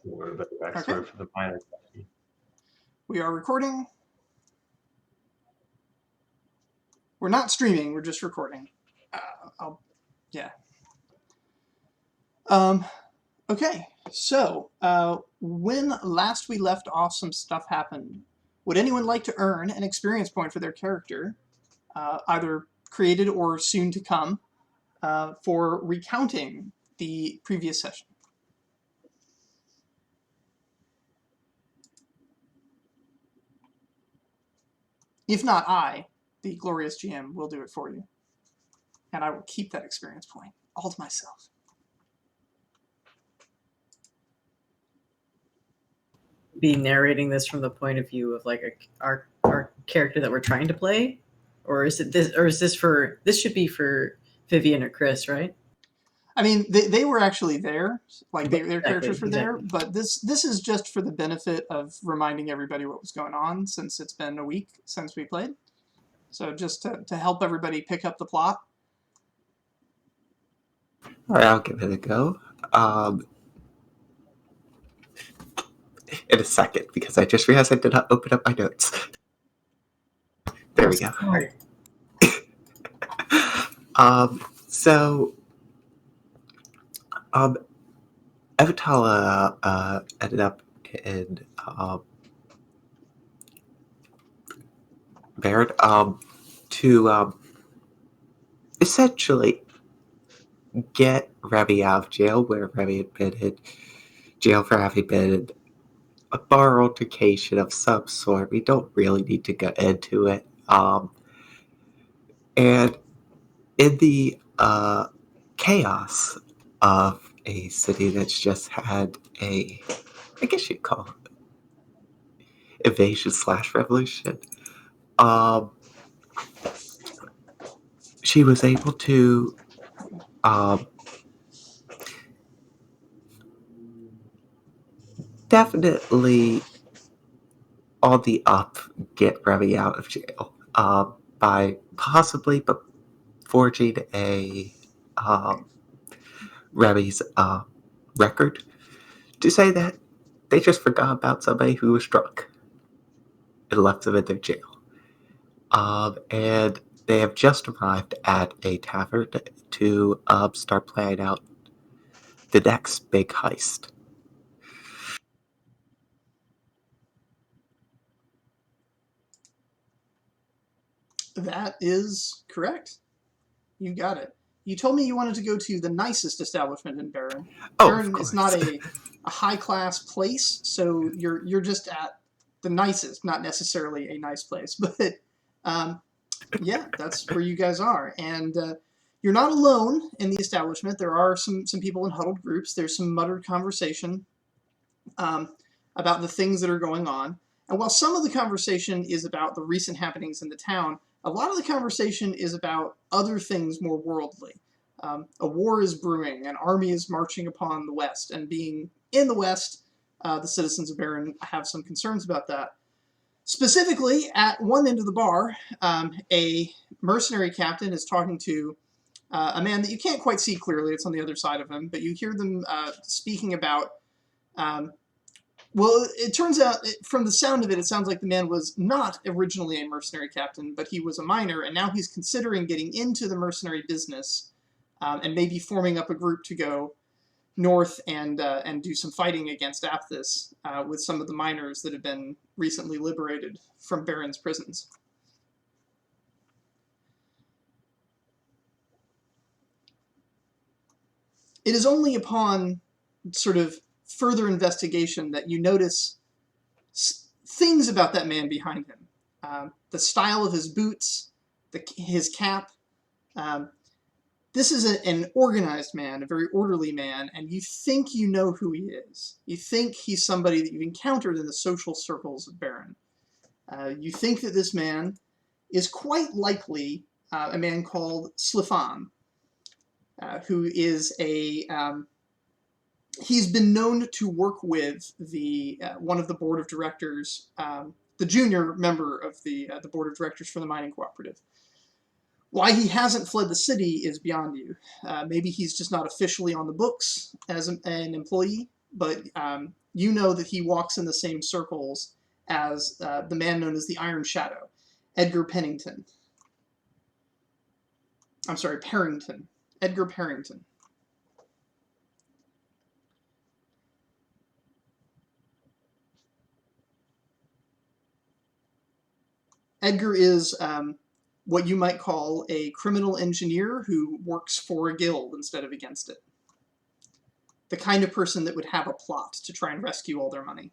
for the Okay. backstory for the miner. We are recording. We're not streaming, we're just recording. Yeah. Okay, so when last we left off, some stuff happened. Would anyone like to earn an experience point for their character, either created or soon to come, for recounting the previous session? If not, I, the glorious GM, will do it for you. And I will keep that experience point all to myself. Be narrating this from the point of view of like our character that we're trying to play, or is it this? Or is this for? This should be for Vivian or Chris, right? I mean, they were actually there, like their characters were there, exactly. but this is just for the benefit of reminding everybody what was going on, since it's been a week since we played. So just to help everybody pick up the plot. All right, I'll give it a go. In a second, because I just realized I did not open up my notes. There we go. So, Evatala ended up in Baird to essentially get Remy out of jail, where Remy had been in jail for having been a bar altercation of some sort. We don't really need to get into it. And in the chaos of a city that's just had a, I guess you'd call it, evasion / revolution, she was able to definitely on the up get Remy out of jail by possibly but forging a Remy's record to say that they just forgot about somebody who was drunk and left them in their jail. And they have just arrived at a tavern to start planning out the next big heist. That is correct. You got it. You told me you wanted to go to the nicest establishment in Baron. Baron is not a high-class place, so you're just at the nicest, not necessarily a nice place, but yeah, that's where you guys are. And you're not alone in the establishment. There are some people in huddled groups. There's some muttered conversation about the things that are going on. And while some of the conversation is about the recent happenings in the town, a lot of the conversation is about other things more worldly. A war is brewing, an army is marching upon the West, and being in the West, the citizens of Baron have some concerns about that. Specifically, at one end of the bar, a mercenary captain is talking to a man that you can't quite see clearly. It's on the other side of him, but you hear them speaking about well, it turns out, from the sound of it, it sounds like the man was not originally a mercenary captain, but he was a miner, and now he's considering getting into the mercenary business and maybe forming up a group to go north and do some fighting against Aphthis with some of the miners that have been recently liberated from Baron's prisons. It is only upon sort of further investigation that you notice things about that man behind him. The style of his boots, his cap. This is an organized man, a very orderly man, and you think you know who he is. You think he's somebody that you've encountered in the social circles of Baron. You think that this man is quite likely a man called Slifan, who is he's been known to work with the one of the board of directors, the junior member of the board of directors for the mining cooperative. Why he hasn't fled the city is beyond you. Maybe he's just not officially on the books as an employee, but you know that he walks in the same circles as the man known as the Iron Shadow, Edgar Pennington. I'm sorry, Parrington. Edgar Parrington. Edgar is what you might call a criminal engineer who works for a guild instead of against it. The kind of person that would have a plot to try and rescue all their money.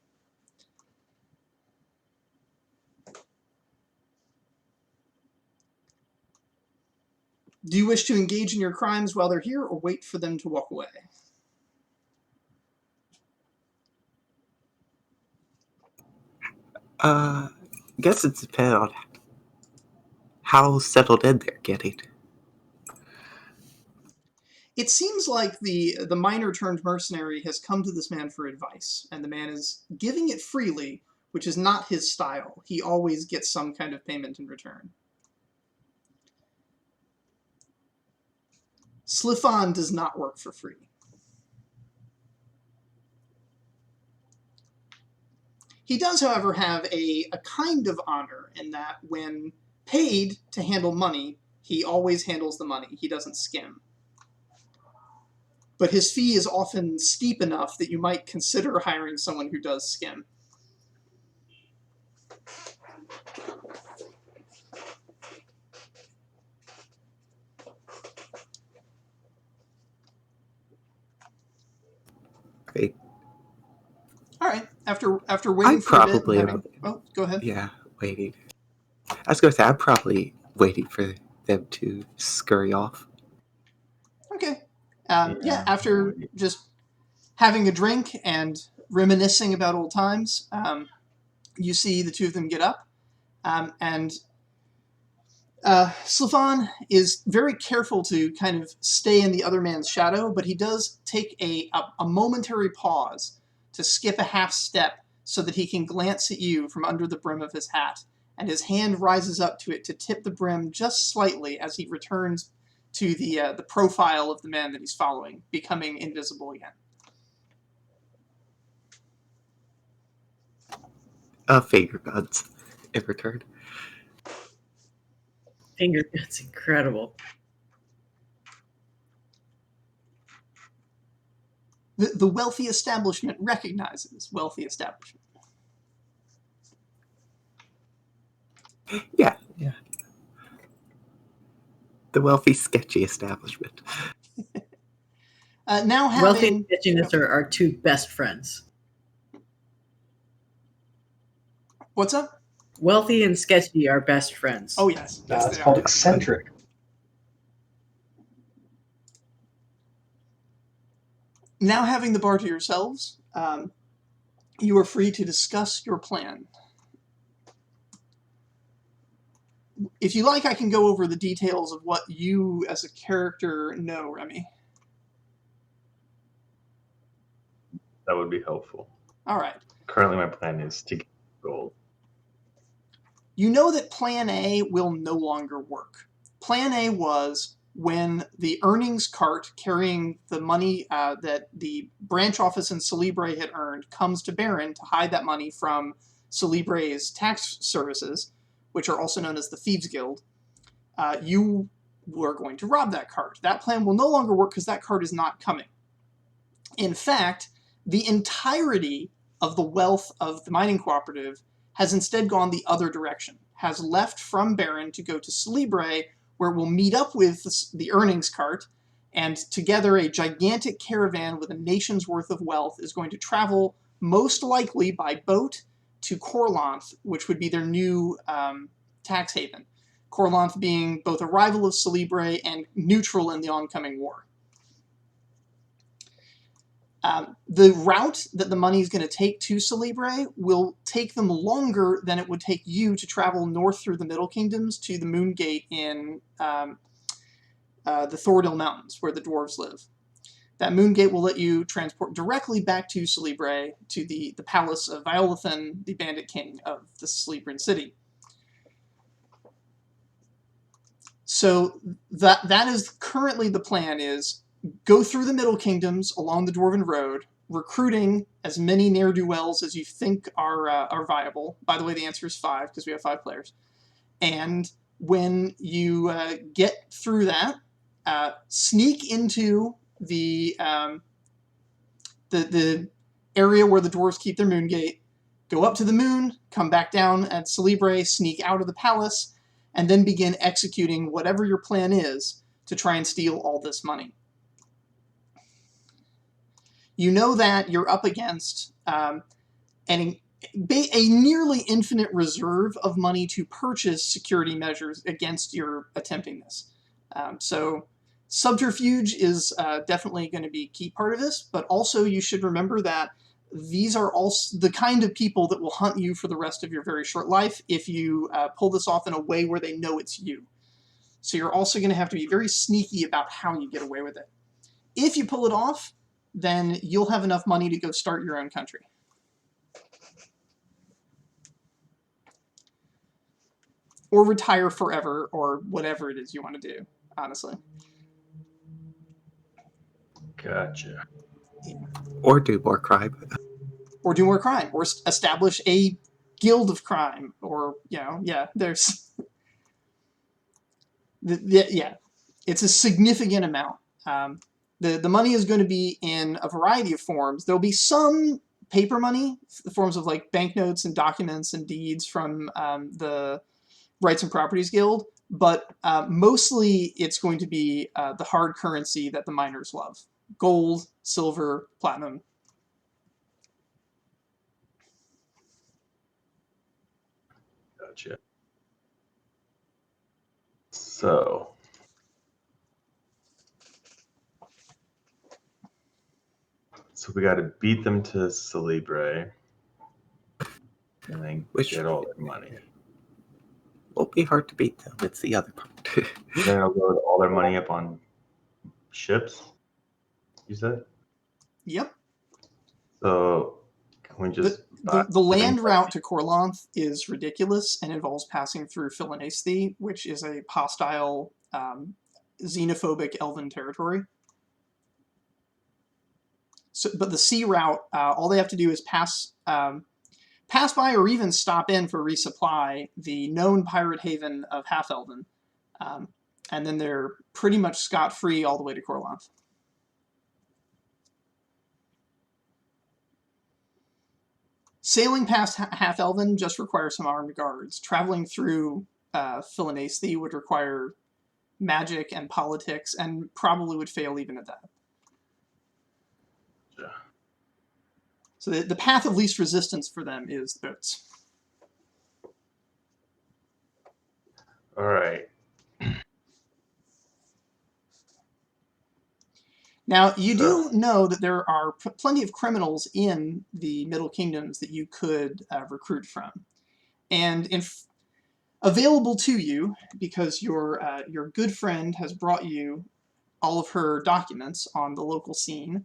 Do you wish to engage in your crimes while they're here, or wait for them to walk away? Guess it depends on how settled in they're getting. It seems like the miner turned mercenary has come to this man for advice, and the man is giving it freely, which is not his style. He always gets some kind of payment in return. Slifan does not work for free. He does, however, have a kind of honor in that when paid to handle money, he always handles the money. He doesn't skim. But his fee is often steep enough that you might consider hiring someone who does skim. Great. All right. After waiting for a bit, oh, go ahead. Yeah, waiting. I was going to say, I'm probably waiting for them to scurry off. Okay. After just having a drink and reminiscing about old times, you see the two of them get up, and Slifan is very careful to kind of stay in the other man's shadow, but he does take a momentary pause to skip a half step so that he can glance at you from under the brim of his hat, and his hand rises up to it to tip the brim just slightly as he returns to the profile of the man that he's following, becoming invisible again. Finger guns in return. Finger guns, incredible. The wealthy establishment recognizes wealthy establishment. Yeah. The wealthy, sketchy establishment. Now having... Wealthy and sketchiness are our two best friends. What's up? Wealthy and sketchy are best friends. Oh, yes. It's called eccentric. Now having the bar to yourselves, you are free to discuss your plan. If you like, I can go over the details of what you as a character know, Remy. That would be helpful. All right. Currently, my plan is to get gold. You know that Plan A will no longer work. Plan A was when the earnings cart carrying the money that the branch office in Celebre had earned comes to Baron to hide that money from Celebre's tax services, which are also known as the Thieves Guild. You were going to rob that cart. That plan will no longer work because that cart is not coming. In fact, the entirety of the wealth of the mining cooperative has instead gone the other direction, has left from Baron to go to Celebre, where it will meet up with the earnings cart, and together a gigantic caravan with a nation's worth of wealth is going to travel most likely by boat to Corlanth, which would be their new tax haven. Corlanth being both a rival of Celebre and neutral in the oncoming war. The route that the money is going to take to Celebre will take them longer than it would take you to travel north through the Middle Kingdoms to the Moon Gate in the Thordil Mountains, where the dwarves live. That Moon Gate will let you transport directly back to Celebre, to the palace of Violathan, the bandit king of the Celebran city. So that is currently the plan, is go through the Middle Kingdoms along the Dwarven Road, recruiting as many ne'er-do-wells as you think are viable. By the way, the answer is 5 because we have 5 players. And when you get through that, sneak into the area where the dwarves keep their moon gate, go up to the moon, come back down at Celebre, sneak out of the palace, and then begin executing whatever your plan is to try and steal all this money. You know that you're up against a nearly infinite reserve of money to purchase security measures against your attempting this. So subterfuge is definitely going to be a key part of this, but also you should remember that these are also the kind of people that will hunt you for the rest of your very short life if you pull this off in a way where they know it's you. So you're also going to have to be very sneaky about how you get away with it. If you pull it off, then you'll have enough money to go start your own country. Or retire forever, or whatever it is you want to do, honestly. Gotcha. Or do more crime. Or do more crime, or establish a guild of crime, or, there's... yeah, it's a significant amount. The money is going to be in a variety of forms. There'll be some paper money, the forms of like banknotes and documents and deeds from the Rights and Properties Guild, but mostly it's going to be the hard currency that the miners love. Gold, silver, platinum. Gotcha. So... So we got to beat them to Celebre and then get all their money. Won't be hard to beat them. It's the other part. Then I'll load all their money up on ships, you said? Yep. So can we just... The land route to Corlanth is ridiculous and involves passing through Philonaesthi, which is a hostile, xenophobic elven territory. So, but the sea route, all they have to do is pass by or even stop in for resupply the known pirate haven of Half-Elven, and then they're pretty much scot-free all the way to Corlanth. Sailing past Half-Elven just requires some armed guards. Traveling through Philonaesthi would require magic and politics, and probably would fail even at that. Yeah. So the path of least resistance for them is the boats. All right. Now, you do know that there are plenty of criminals in the Middle Kingdoms that you could recruit from. And available to you, because your good friend has brought you all of her documents on the local scene,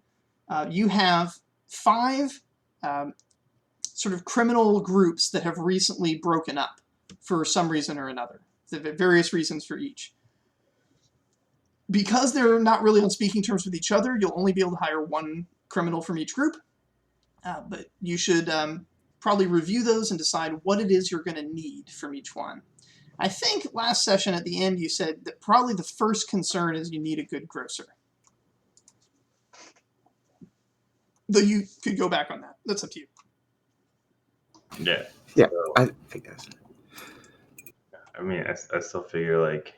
you have 5 sort of criminal groups that have recently broken up for some reason or another. There are various reasons for each. Because they're not really on speaking terms with each other, you'll only be able to hire 1 criminal from each group. But you should probably review those and decide what it is you're going to need from each one. I think last session at the end you said that probably the first concern is you need a good grocer. Though you could go back on that. That's up to you. Yeah. Yeah, so, I think that's... I mean, I still figure like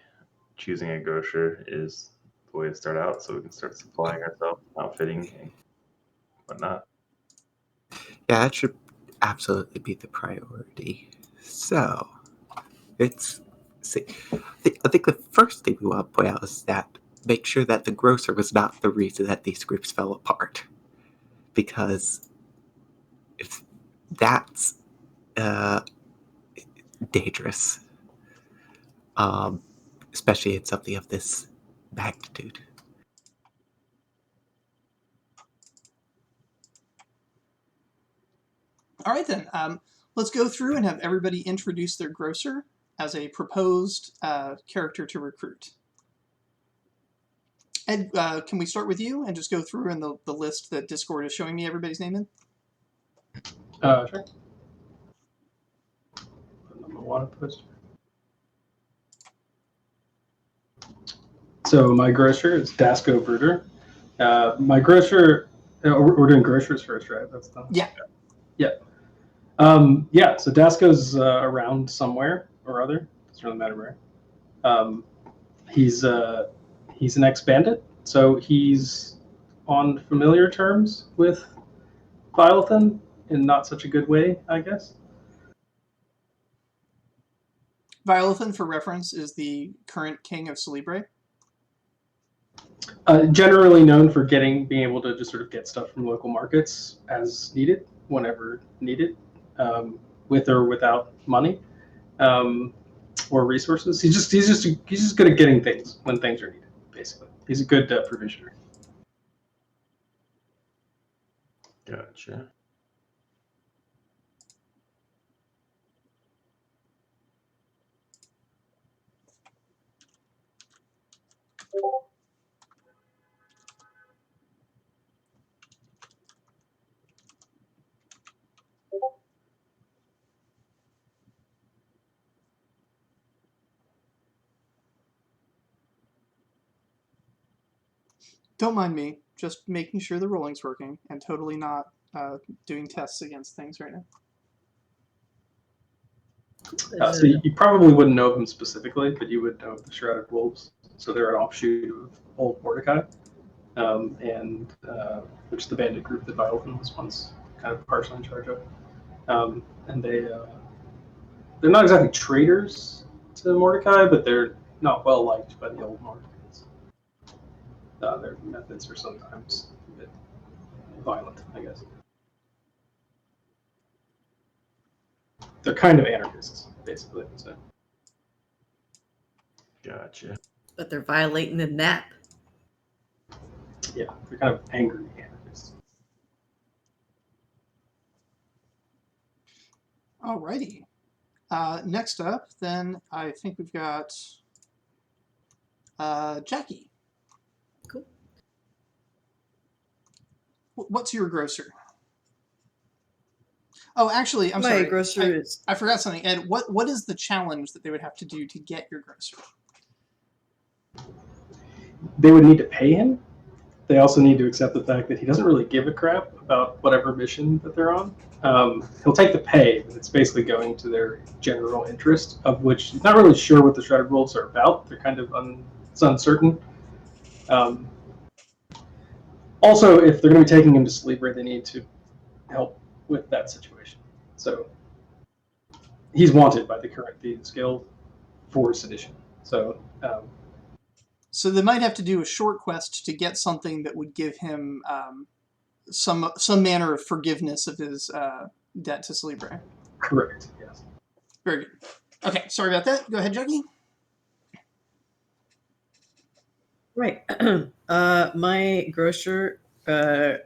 choosing a grocer is the way to start out, so we can start supplying ourselves, outfitting, and whatnot. Yeah, that should absolutely be the priority. So, let's see. I think the first thing we want to point out is that make sure that the grocer was not the reason that these groups fell apart. Because if that's dangerous, especially in something of this magnitude. All right, then. Let's go through and have everybody introduce their grocer as a proposed character to recruit. Ed, can we start with you and just go through in the list that Discord is showing me everybody's name in? Sure. Number one poster. So my grocer is Dasco Bruder. My grocer, we're doing grocers first, right? That's done. Yeah. Yeah. So Dasco's around somewhere or other. Doesn't really matter where. He's an ex-bandit, so he's on familiar terms with Violenthin in not such a good way, I guess. Violenthin, for reference, is the current king of Celebre. Generally known for being able to just sort of get stuff from local markets as needed, whenever needed, with or without money or resources. He's just good at getting things when things are needed. Basically, he's a good provisioner. Gotcha. Don't mind me, just making sure the rolling's working and totally not doing tests against things right now. So you probably wouldn't know them specifically, but you would know the Shrouded Wolves. So they're an offshoot of Old Mordecai, and which is the bandit group that Violenthin was once kind of partially in charge of. And they're not exactly traitors to Mordecai, but they're not well liked by the old Mordecai's. Their methods are sometimes a bit violent, I guess. They're kind of anarchists, basically. So. Gotcha. But they're violating the NAP. Yeah, they're kind of angry anarchists. Alrighty. Next up, then, I think we've got Jackie. Cool. What's your grocer? Oh, actually, I'm sorry. My grocer is... I forgot something. Ed, what is the challenge that they would have to do to get your grocer? They would need to pay him. They also need to accept the fact that he doesn't really give a crap about whatever mission that they're on. He'll take the pay, but it's basically going to their general interest, of which he's not really sure what the Shrouded Wolves are about. They're kind of it's uncertain. Also, if they're going to be taking him to Celebre, they need to help with that situation. So he's wanted by the current Thieves Guild for sedition. So they might have to do a short quest to get something that would give him some manner of forgiveness of his debt to Celebre. Correct, yes. Very good. Okay, sorry about that. Go ahead, Juggy. Right. My grocer, her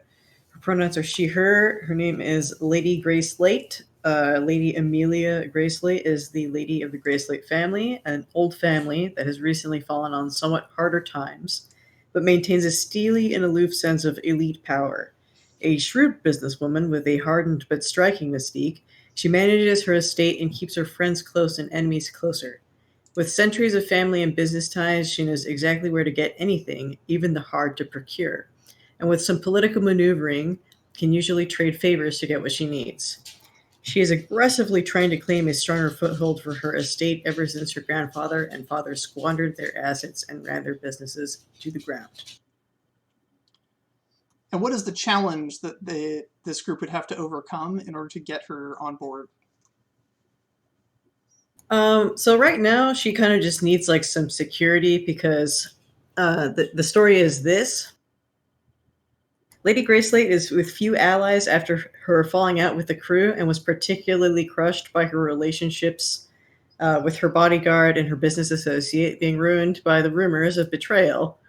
pronouns are she, her. Her name is Lady Grayslate. Lady Amelia Grayslate is the lady of the Grayslate family, an old family that has recently fallen on somewhat harder times, but maintains a steely and aloof sense of elite power. A shrewd businesswoman with a hardened but striking mystique, she manages her estate and keeps her friends close and enemies closer. With centuries of family and business ties, she knows exactly where to get anything, even the hard to procure. And with some political maneuvering, can usually trade favors to get what she needs. She is aggressively trying to claim a stronger foothold for her estate ever since her grandfather and father squandered their assets and ran their businesses to the ground. And what is the challenge that this group would have to overcome in order to get her on board? So right now, she kind of just needs like some security because the story is this. Lady Grayslate is with few allies after her falling out with the crew and was particularly crushed by her relationships with her bodyguard and her business associate being ruined by the rumors of betrayal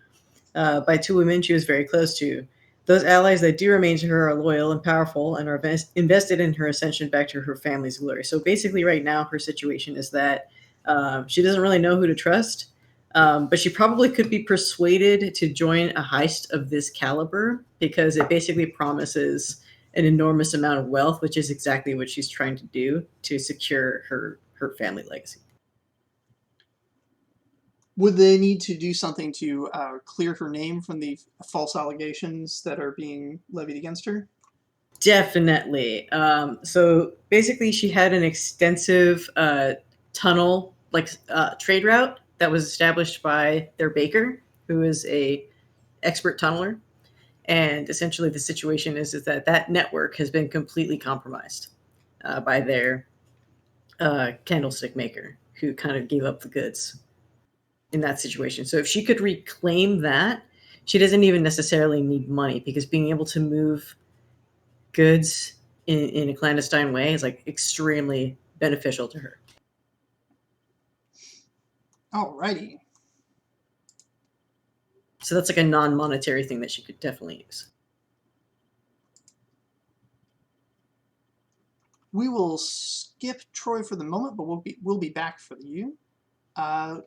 by two women she was very close to. Those allies that do remain to her are loyal and powerful and are invested in her ascension back to her family's glory. So basically right now her situation is that she doesn't really know who to trust. But she probably could be persuaded to join a heist of this caliber because it basically promises an enormous amount of wealth, which is exactly what she's trying to do to secure her family legacy. Would they need to do something to clear her name from the false allegations that are being levied against her? Definitely. So basically, she had an extensive tunnel, trade route that was established by their baker, who is a expert tunneler. And essentially, the situation is that network has been completely compromised by their candlestick maker, who kind of gave up the goods in that situation. So if she could reclaim that, she doesn't even necessarily need money because being able to move goods in a clandestine way is like extremely beneficial to her. Alrighty. So that's like a non-monetary thing that she could definitely use. We will skip Troy for the moment, but we'll be back for you.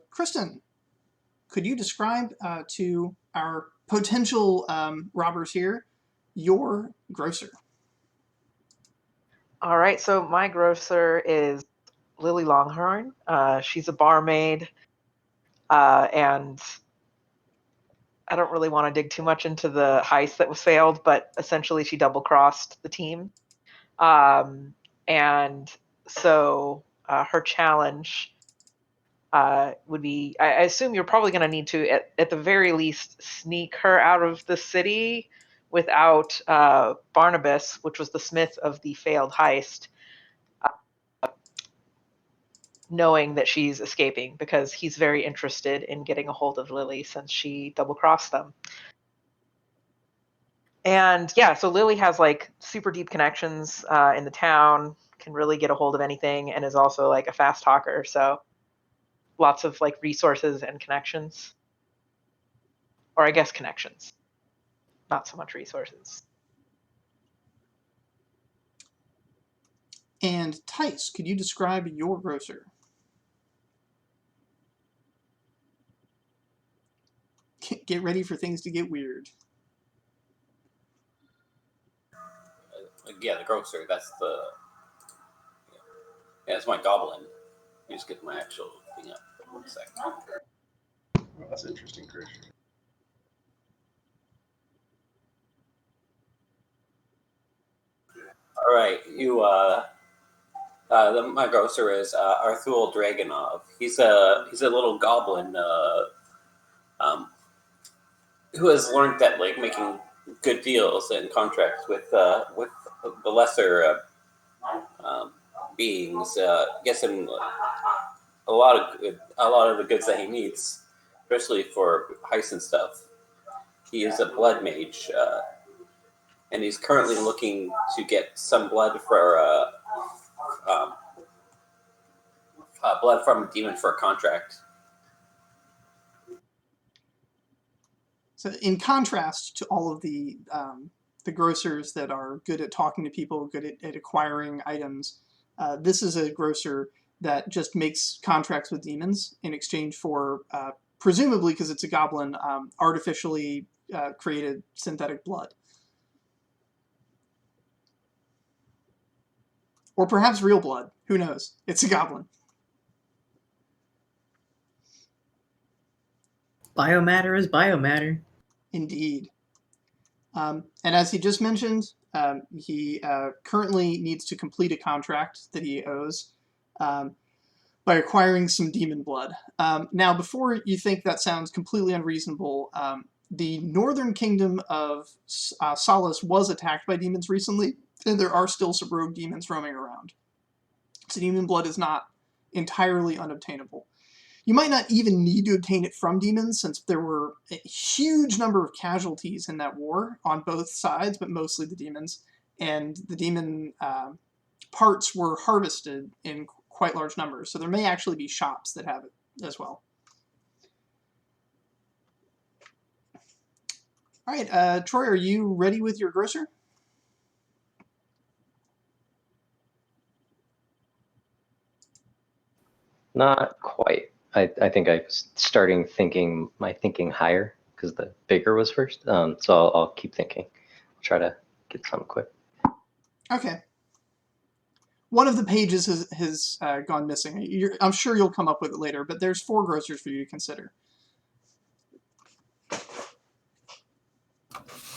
Kristen, could you describe to our potential robbers here your grocer? All right, so my grocer is Lily Longhorn. She's a barmaid, and I don't really want to dig too much into the heist that was failed, but essentially she double-crossed the team. And so her challenge would be, I assume you're probably going to need to, at the very least, sneak her out of the city without Barnabas, which was the smith of the failed heist, knowing that she's escaping, because he's very interested in getting a hold of Lily since she double-crossed them. And yeah, so Lily has like super deep connections in the town, can really get a hold of anything, and is also like a fast talker. So lots of like resources and connections. Or I guess connections, not so much resources. And Tice, could you describe your grocer? Get ready for things to get weird. Yeah, the grocer. That's the. Yeah, that's my goblin. You just get my actual thing up. 1 second. Oh, that's interesting, Chris. All right, my grocer is Arthul Dragonov. He's a little goblin who has learned that like making good deals and contracts with the lesser beings gets him a lot of the goods that he needs, especially for heists and stuff. He is a blood mage, and he's currently looking to get some blood for blood from a demon for a contract. So, in contrast to all of the grocers that are good at talking to people, good at acquiring items, this is a grocer that just makes contracts with demons in exchange for, presumably because it's a goblin, artificially created synthetic blood. Or perhaps real blood. Who knows? It's a goblin. Biomatter is biomatter. Indeed. And as he just mentioned, he currently needs to complete a contract that he owes by acquiring some demon blood. Now, before you think that sounds completely unreasonable, the northern kingdom of Talus was attacked by demons recently, and there are still some rogue demons roaming around. So demon blood is not entirely unobtainable. You might not even need to obtain it from demons, since there were a huge number of casualties in that war on both sides, but mostly the demons. And the demon parts were harvested in quite large numbers, so there may actually be shops that have it as well. All right, Troy, are you ready with your grocer? Not quite. I think I was starting my thinking higher because the bigger was first. So I'll keep thinking. Try to get something quick. Okay. One of the pages has gone missing. I'm sure you'll come up with it later, but there's 4 grocers for you to consider.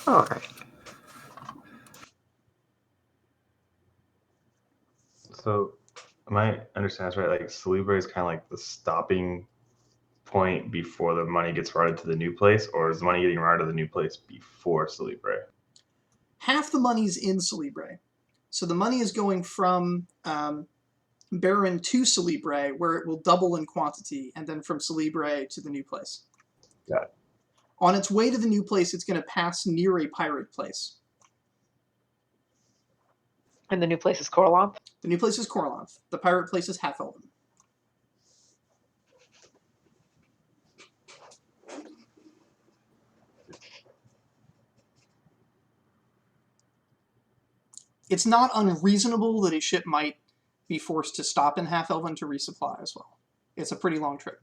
All right. So, am I understand this right? Like, Celebre is kind of like the stopping point before the money gets routed to the new place, or is the money getting routed to the new place before Celebre? Half the money's in Celebre. So the money is going from Baron to Celebre, where it will double in quantity, and then from Celebre to the new place. Got it. On its way to the new place, it's going to pass near a pirate place. And the new place is Corlanth? The new place is Corlanth. The pirate place is Half-Elven. It's not unreasonable that a ship might be forced to stop in Half-Elven to resupply as well. It's a pretty long trip.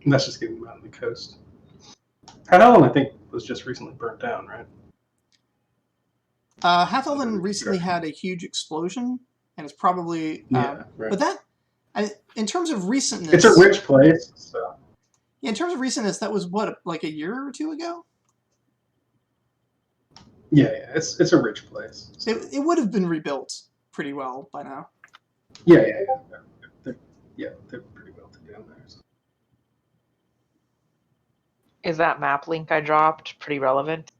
And that's just getting them out on the coast. Half-Elven, I think, was just recently burnt down, right? Half-Elven recently had a huge explosion, and it's probably... Yeah, right. But that, in terms of recentness... It's a rich place, so... Yeah, in terms of recentness, that was, what, like a year or 2 ago? Yeah, it's a rich place. So. It would have been rebuilt pretty well by now. Yeah. They're pretty well down there. So. Is that map link I dropped pretty relevant?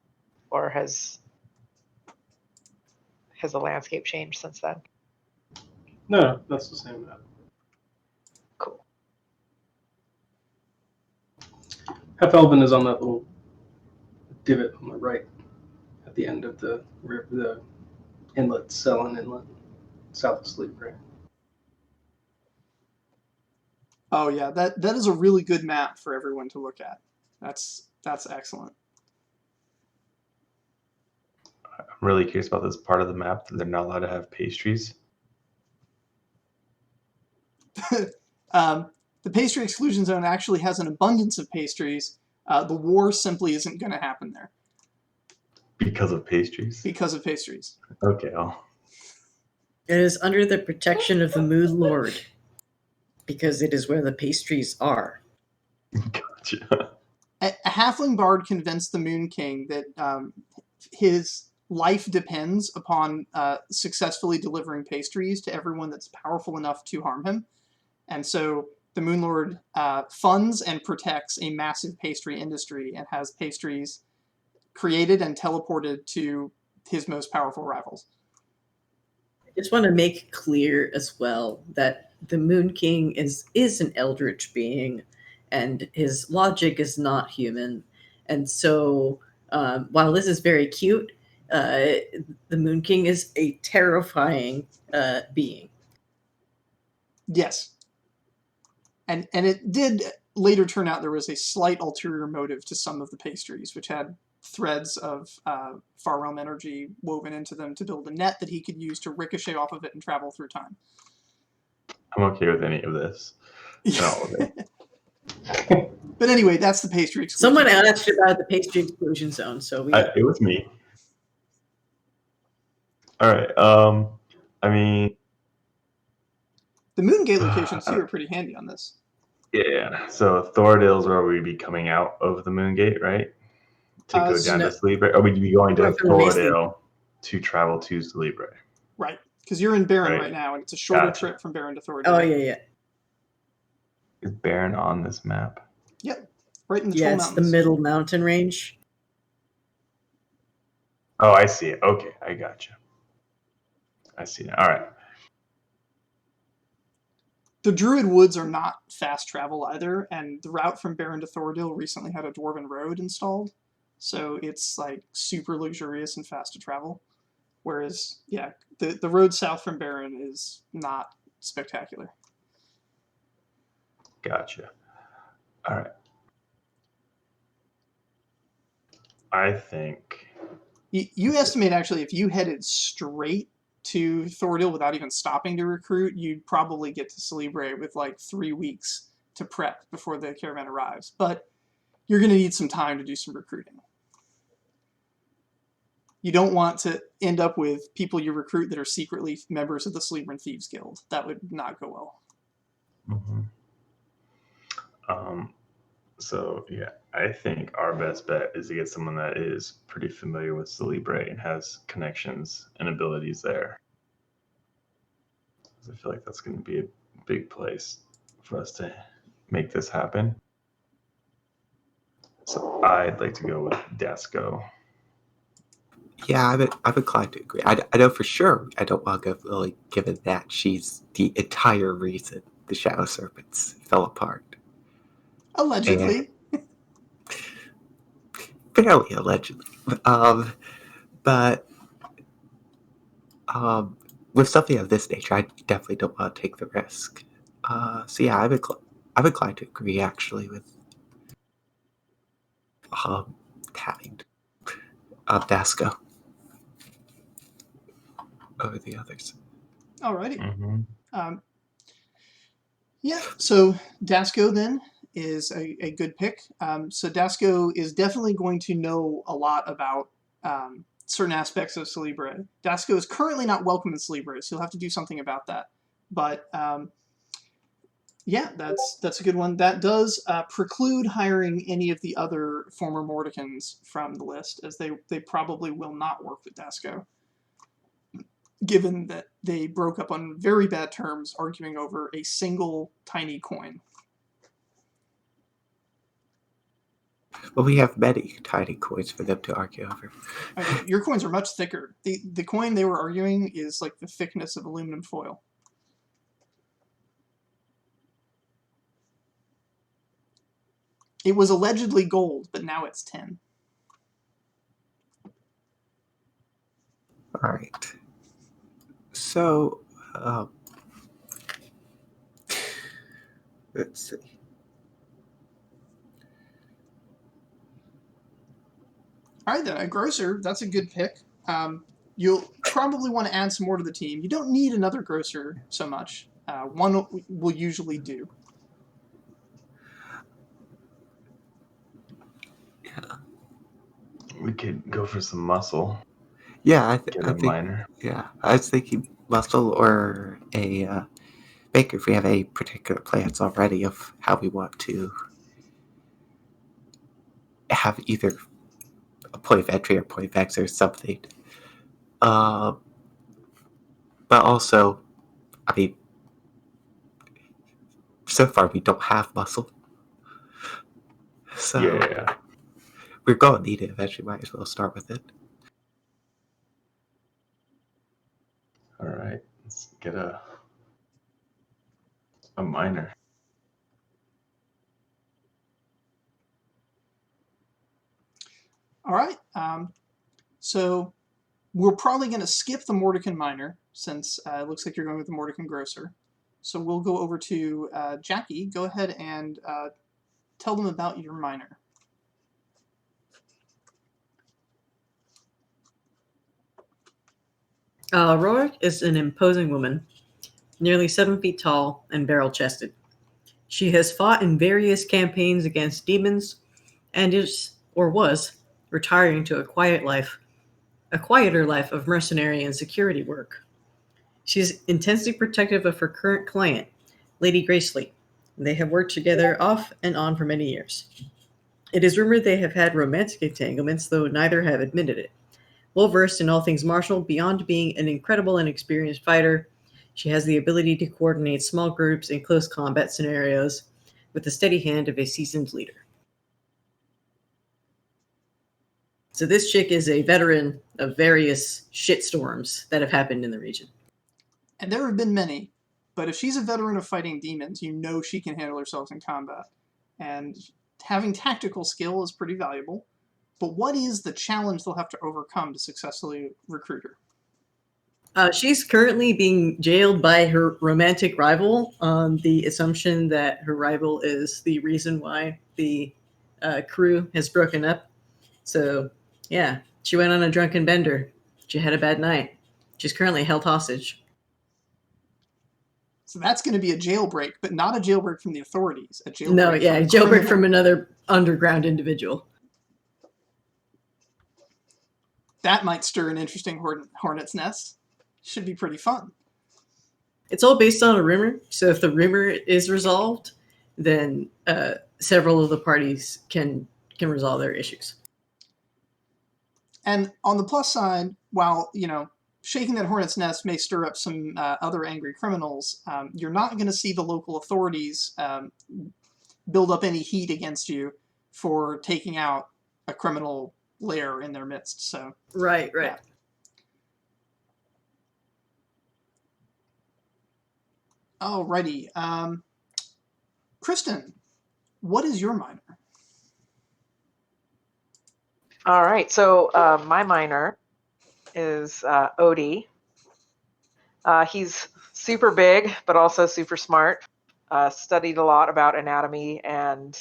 Or has the landscape changed since then? No, that's the same map. Cool. Half-Elven is on that little divot on the right at the end of the inlet, Sellen Inlet, south of Celebre. Oh yeah, that is a really good map for everyone to look at. That's excellent. I'm really curious about this part of the map that they're not allowed to have pastries. The pastry exclusion zone actually has an abundance of pastries. The war simply isn't going to happen there. Because of pastries? Because of pastries. Okay. It is under the protection of the Moon Lord, because it is where the pastries are. Gotcha. A halfling bard convinced the Moon King that his life depends upon successfully delivering pastries to everyone that's powerful enough to harm him. And so the Moon Lord funds and protects a massive pastry industry and has pastries created and teleported to his most powerful rivals. I just want to make clear as well that the Moon King is an eldritch being, and his logic is not human. And so while this is very cute, the Moon King is a terrifying being. Yes. And it did later turn out there was a slight ulterior motive to some of the pastries, which had threads of Far Realm energy woven into them to build a net that he could use to ricochet off of it and travel through time. I'm okay with any of this. No, okay. But anyway, that's the pastry exclusion. Someone asked about the pastry exclusion zone, so it was me. All right. I mean, the Moongate locations too are pretty handy on this. Yeah. So Thoradale's where we'd be coming out of the Moongate, right? To go down to Celebre, or we'd be going to Thoradale to travel to Celebre. Right, because you're in Baron right now, and it's a shorter trip from Baron to Thoradale. Oh yeah. Is Baron on this map? Yep, right in the Troll Mountains. It's the middle mountain range. Oh, I see it. Okay, I gotcha. I see it. All right. The Druid Woods are not fast travel either, and the route from Baron to Thoradale recently had a Dwarven road installed, so it's like super luxurious and fast to travel. Whereas, yeah, the road south from Baron is not spectacular. Gotcha. All right. I think... You estimate, actually, if you headed straight to Thordil without even stopping to recruit, you'd probably get to Celebre with like 3 weeks to prep before the caravan arrives. But you're going to need some time to do some recruiting. You don't want to end up with people you recruit that are secretly members of the Celebran Thieves Guild. That would not go well. Mm-hmm. So yeah, I think our best bet is to get someone that is pretty familiar with Celebre and has connections and abilities there. I feel like that's going to be a big place for us to make this happen. So I'd like to go with Dasco. Yeah, I'm inclined to agree. I know for sure I don't want to go Lily, given that she's the entire reason the Shadow Serpents fell apart. Allegedly. Fairly allegedly. But with something of this nature, I definitely don't want to take the risk. So yeah, I'm inclined to agree actually with having Dasco over the others. Alrighty. Mm-hmm. Yeah, so Dasco then is a good pick. So Dasco is definitely going to know a lot about certain aspects of Celebre. Dasco is currently not welcome in Celebre, so you'll have to do something about that. But yeah, that's a good one. That does preclude hiring any of the other former Mordicans from the list, as they probably will not work with Dasco, given that they broke up on very bad terms, arguing over a single tiny coin. Well, we have many tiny coins for them to argue over. I mean, your coins are much thicker. The coin they were arguing is like the thickness of aluminum foil. It was allegedly gold, but now it's 10. All right. So, let's see. All right, then. A grocer, that's a good pick. You'll probably want to add some more to the team. You don't need another grocer so much. One will usually do. Yeah. We could go for some muscle. Yeah, I think minor. Yeah, I was thinking muscle or a baker if we have a particular plans already of how we want to have either a point of entry or point of exit or something. But also, I mean, so far we don't have muscle. So yeah. We're going to need it eventually. Might as well start with it. All right, let's get a minor. All right. So we're probably going to skip the Mordican minor since it looks like you're going with the Mordican grocer. So we'll go over to Jackie. Go ahead and tell them about your minor. Rorik is an imposing woman, nearly 7 feet tall and barrel-chested. She has fought in various campaigns against demons and is, or was, retiring to a quieter life of mercenary and security work. She's intensely protective of her current client, Lady Gracely. They have worked together off and on for many years. It is rumored they have had romantic entanglements, though neither have admitted it. Well-versed in all things martial, beyond being an incredible and experienced fighter, she has the ability to coordinate small groups in close combat scenarios with the steady hand of a seasoned leader. So this chick is a veteran of various shitstorms that have happened in the region. And there have been many, but if she's a veteran of fighting demons, you know she can handle herself in combat. And having tactical skill is pretty valuable. But what is the challenge they'll have to overcome to successfully recruit her? She's currently being jailed by her romantic rival on the assumption that her rival is the reason why the crew has broken up. So, yeah, she went on a drunken bender. She had a bad night. She's currently held hostage. So that's going to be a jailbreak, but not a jailbreak from the authorities. A jailbreak. No, yeah, jailbreak from another underground individual. That might stir an interesting hornet's nest. Should be pretty fun. It's all based on a rumor. So if the rumor is resolved, then several of the parties can resolve their issues. And on the plus side, while, shaking that hornet's nest may stir up some other angry criminals, you're not going to see the local authorities build up any heat against you for taking out a criminal lair in their midst. So Right. Yeah. Alrighty. Kristen, what is your minor? All right, so my minor is Odie. He's super big, but also super smart. Studied a lot about anatomy and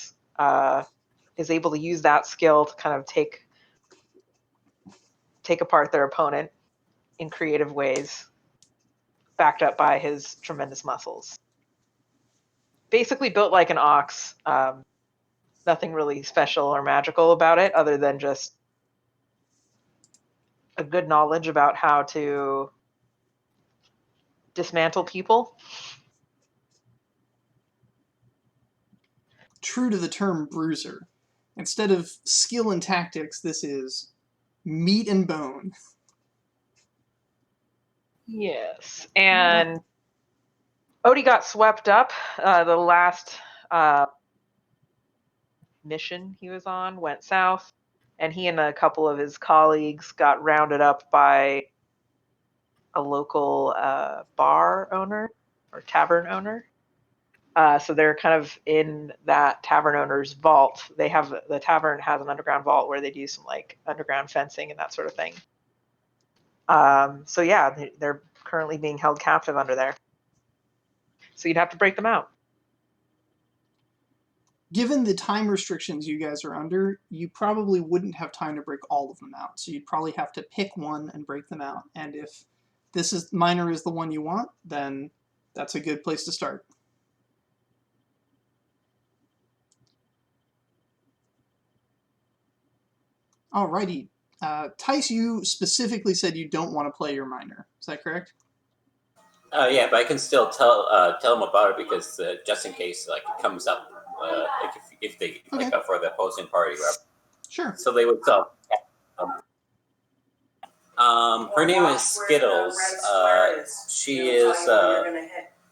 is able to use that skill to kind of take apart their opponent in creative ways, backed up by his tremendous muscles. Basically built like an ox. Nothing really special or magical about it, other than just a good knowledge about how to dismantle people. True to the term bruiser. Instead of skill and tactics, this is meat and bone. Yes, and Odie got swept up. The last mission he was on went south, and he and a couple of his colleagues got rounded up by a local bar owner or tavern owner. So they're kind of in that tavern owner's vault. The tavern has an underground vault where they do some like underground fencing and that sort of thing. So yeah, they're currently being held captive under there. So you'd have to break them out. Given the time restrictions you guys are under, you probably wouldn't have time to break all of them out. So you'd probably have to pick one and break them out. And if minor is the one you want, then that's a good place to start. Alrighty. Tice, you specifically said you don't want to play your minor. Is that correct? Yeah, but I can still tell them about it because just in case it comes up, if they Okay. For the opposing party, right? Sure. So they would tell. Her name is Skittles. She is.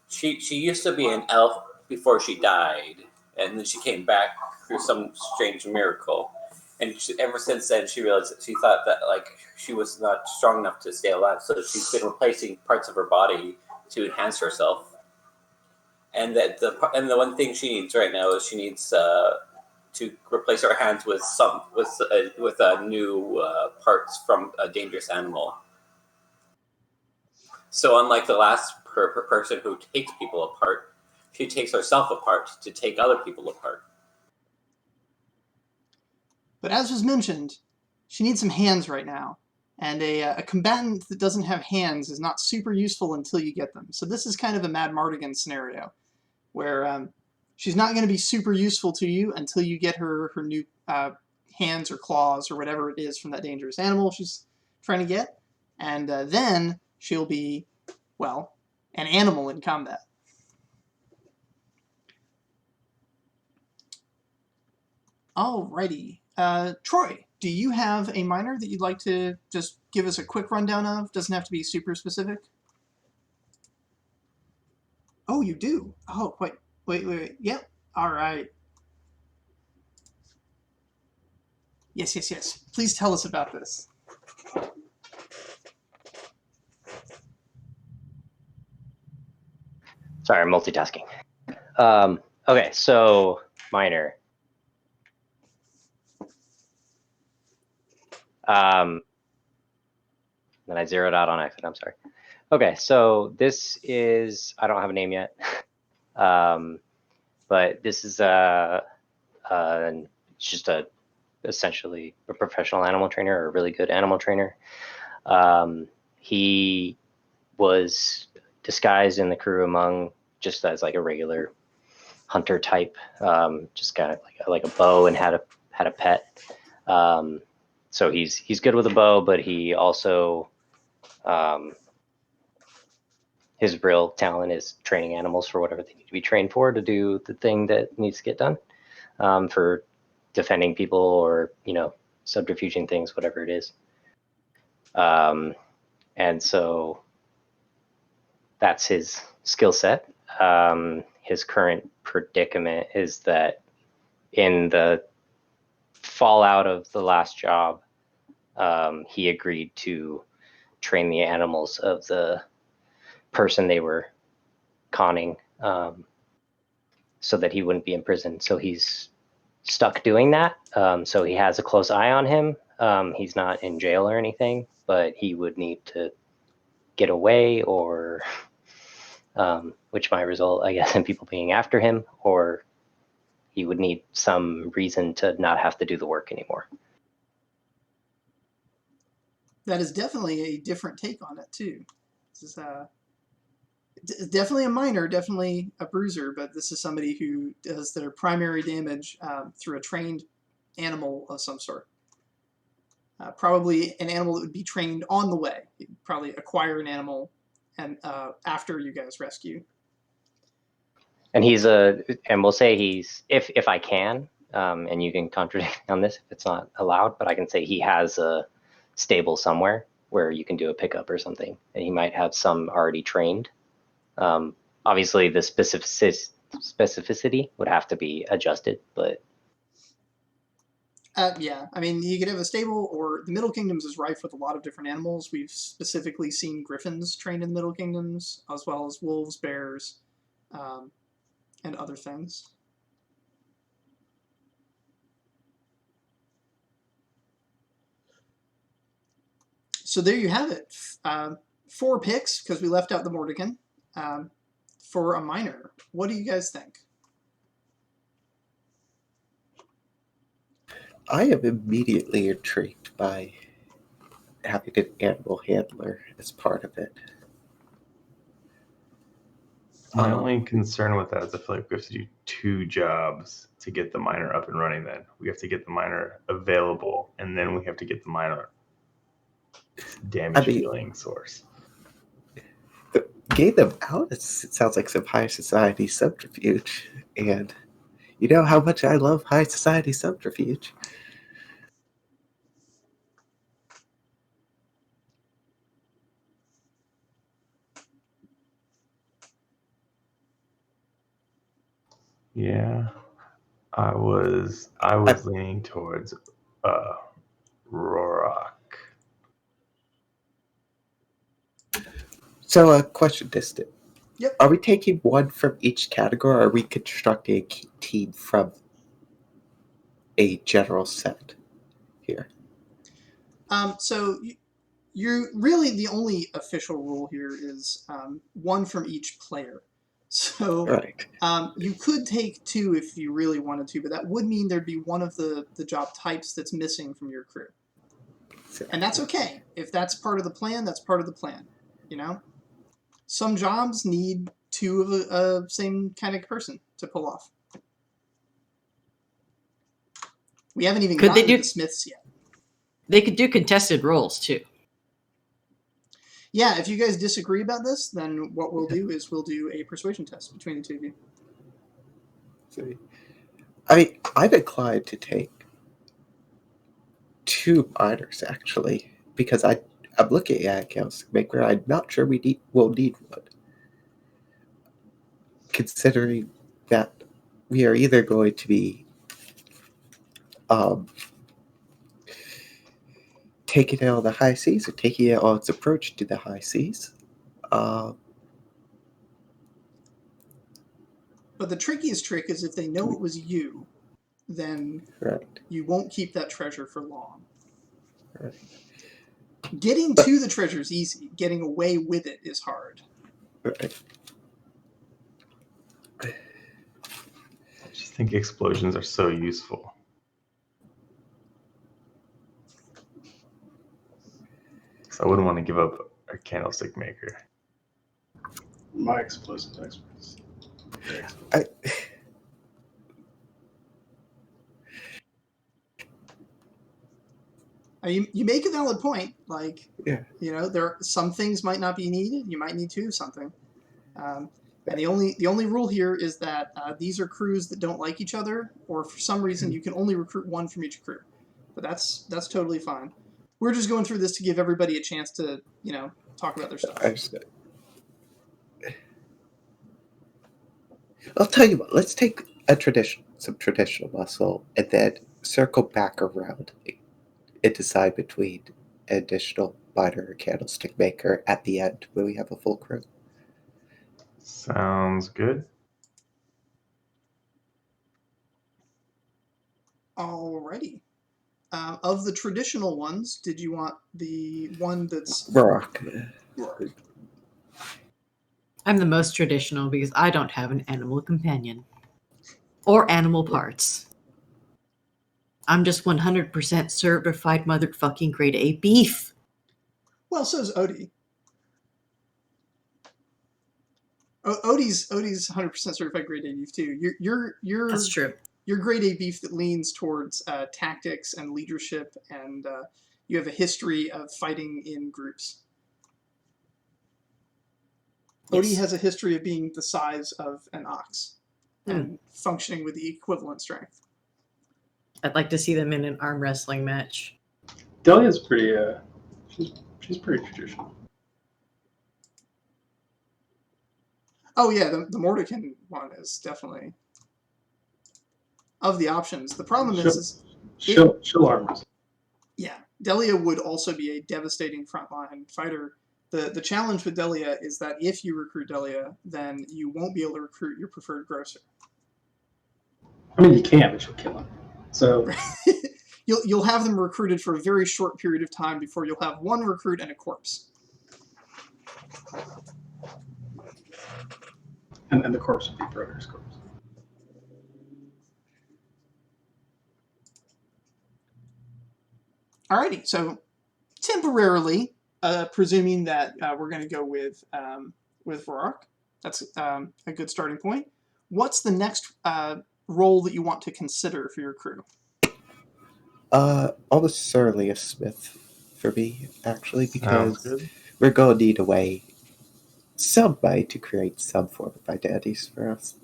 She used to be an elf before she died, and then she came back through some strange miracle. And ever since then, she realized that she thought that she was not strong enough to stay alive, so she's been replacing parts of her body to enhance herself. And the one thing she needs right now is she needs to replace her hands with new parts from a dangerous animal. So unlike the last person who takes people apart, she takes herself apart to take other people apart. But as was mentioned, she needs some hands right now. And a combatant that doesn't have hands is not super useful until you get them. So this is kind of a Mad Mardigan scenario, where she's not going to be super useful to you until you get her new hands or claws or whatever it is from that dangerous animal she's trying to get. And then she'll be, well, an animal in combat. Alrighty. Troy, do you have a minor that you'd like to just give us a quick rundown of? Doesn't have to be super specific. Oh, you do? Oh, wait. Yep. All right. Yes. Please tell us about this. Sorry, I'm multitasking. Okay, so minor. Then I zeroed out on accident. I'm sorry. Okay, so this is, I don't have a name yet, but this is just essentially a professional animal trainer or a really good animal trainer. He was disguised in the crew among just as like a regular hunter type, just kind of like a bow, and had a pet. So he's good with a bow, but he also his real talent is training animals for whatever they need to be trained for to do the thing that needs to get done, for defending people or, subterfuging things, whatever it is. And so that's his skill set. His current predicament is that in the fallout of the last job, he agreed to train the animals of the person they were conning, so that he wouldn't be in prison. So he's stuck doing that. So he has a close eye on him. He's not in jail or anything, but he would need to get away, or which might result, I guess, in people being after him, or he would need some reason to not have to do the work anymore. That is definitely a different take on it too. This is definitely a miner, definitely a bruiser, but this is somebody who does their primary damage through a trained animal of some sort. Probably an animal that would be trained on the way. You'd probably acquire an animal and after you guys rescue. And and we'll say he's, if I can, and you can contradict me on this if it's not allowed, but I can say he has a stable somewhere where you can do a pickup or something, and he might have some already trained. Obviously the specificity would have to be adjusted, but yeah, I mean, you could have a stable, or the Middle Kingdoms is rife with a lot of different animals. We've specifically seen griffins trained in the Middle Kingdoms, as well as wolves, bears, and other things. So there you have it. 4 picks, because we left out the Mordekin, for a miner. What do you guys think? I am immediately intrigued by having an animal handler as part of it. My only concern with that is I feel like we have to do 2 jobs to get the miner up and running. Then we have to get the miner available, and then we have to get the miner damage dealing source. Getting them out, it sounds like some high society subterfuge, and you know how much I love high society subterfuge. Yeah, I was leaning towards Rorak. So a question, Distant. Yep. Are we taking one from each category, or are we constructing a team from a general set here? So you're really, the only official rule here is 1 from each player. So Right. You could take 2 if you really wanted to, but that would mean there'd be one of the job types that's missing from your crew. And that's okay. If that's part of the plan, that's part of the plan. Some jobs need 2 of a same kind of person to pull off. We haven't even gotten to the smiths yet. They could do contested roles too. Yeah, if you guys disagree about this, then what we'll do is we'll do a persuasion test between the 2 of you. I mean, I'm inclined to take 2 miners, actually, because I'm looking at accounts maker. I'm not sure we'll need one, considering that we are either going to be taking it on the high seas or taking it on its approach to the high seas. But the trickiest trick is if they know it was you, then you won't keep that treasure for long. Right. Getting to the treasure is easy. Getting away with it is hard. Right. I just think explosions are so useful. So I wouldn't want to give up or candlestick maker? My explosive experts. You make a valid point. Like, Yeah. Some things might not be needed. You might need two of something. And the only rule here is that these are crews that don't like each other, or for some reason you can only recruit one from each crew. But that's totally fine. We're just going through this to give everybody a chance to talk about their stuff. I'll tell you what. Let's take some traditional muscle, and then circle back around and decide between an additional miner or candlestick maker at the end when we have a full crew. Sounds good. Alrighty. Of the traditional ones, did you want the one that's Rock? I'm the most traditional because I don't have an animal companion or animal parts. I'm just 100% certified motherfucking grade A beef. Well, so is Odie. Odie's 100% certified grade A beef too. You're That's true. You're grade A beef that leans towards tactics and leadership, and you have a history of fighting in groups. Yes. Odie has a history of being the size of an ox and functioning with the equivalent strength. I'd like to see them in an arm wrestling match. Delia's pretty. She's pretty traditional. Oh yeah, the Mordekin one is definitely of the options. The problem is she'll arm wrestle. Yeah, Delia would also be a devastating frontline fighter. The challenge with Delia is that if you recruit Delia, then you won't be able to recruit your preferred grocer. I mean, you can, but she'll kill him. So you'll have them recruited for a very short period of time before you'll have one recruit and a corpse. And the corpse would be Broder's corpse. Alrighty, so temporarily, presuming that we're going to go with Varrock, that's a good starting point. What's the next role that you want to consider for your crew? Almost certainly a smith for me, actually, Sounds because good. we're going to need a way, some way, to create some form of identities for us,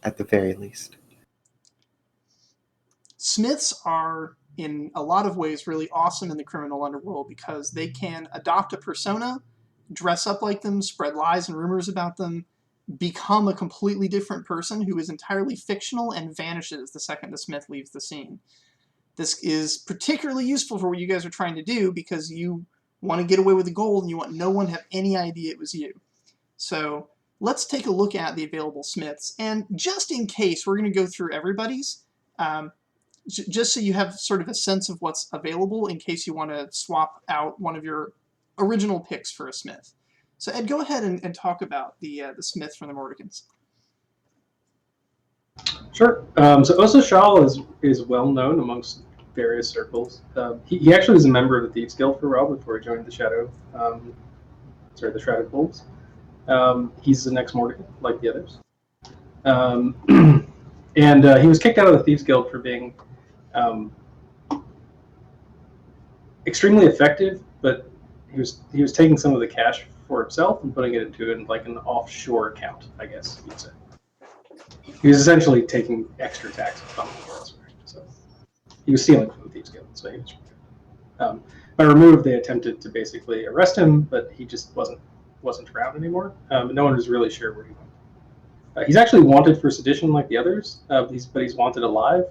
at the very least. Smiths are, in a lot of ways, really awesome in the criminal underworld because they can adopt a persona, dress up like them, spread lies and rumors about them, become a completely different person who is entirely fictional and vanishes the second the Smith leaves the scene. This is particularly useful for what you guys are trying to do because you want to get away with the gold and you want no one to have any idea it was you. So let's take a look at the available Smiths, and just in case, we're going to go through everybody's, just so you have sort of a sense of what's available in case you want to swap out one of your original picks for a Smith. So Ed, go ahead and talk about the Smith from the Mordicans. Sure. So Osa Shal is well known amongst various circles. He actually was a member of the Thieves Guild for a while before he joined the the Shrouded Wolves. He's the next Mordican, like the others. And he was kicked out of the Thieves Guild for being extremely effective, but he was taking some of the cash for himself and putting it into an offshore account, I guess you'd say. He was essentially taking extra taxes on the transfer. So he was stealing from the Thieves Guild. So he was by removed, they attempted to basically arrest him, but he just wasn't around anymore. No one was really sure where he went. He's actually wanted for sedition like the others, but he's wanted alive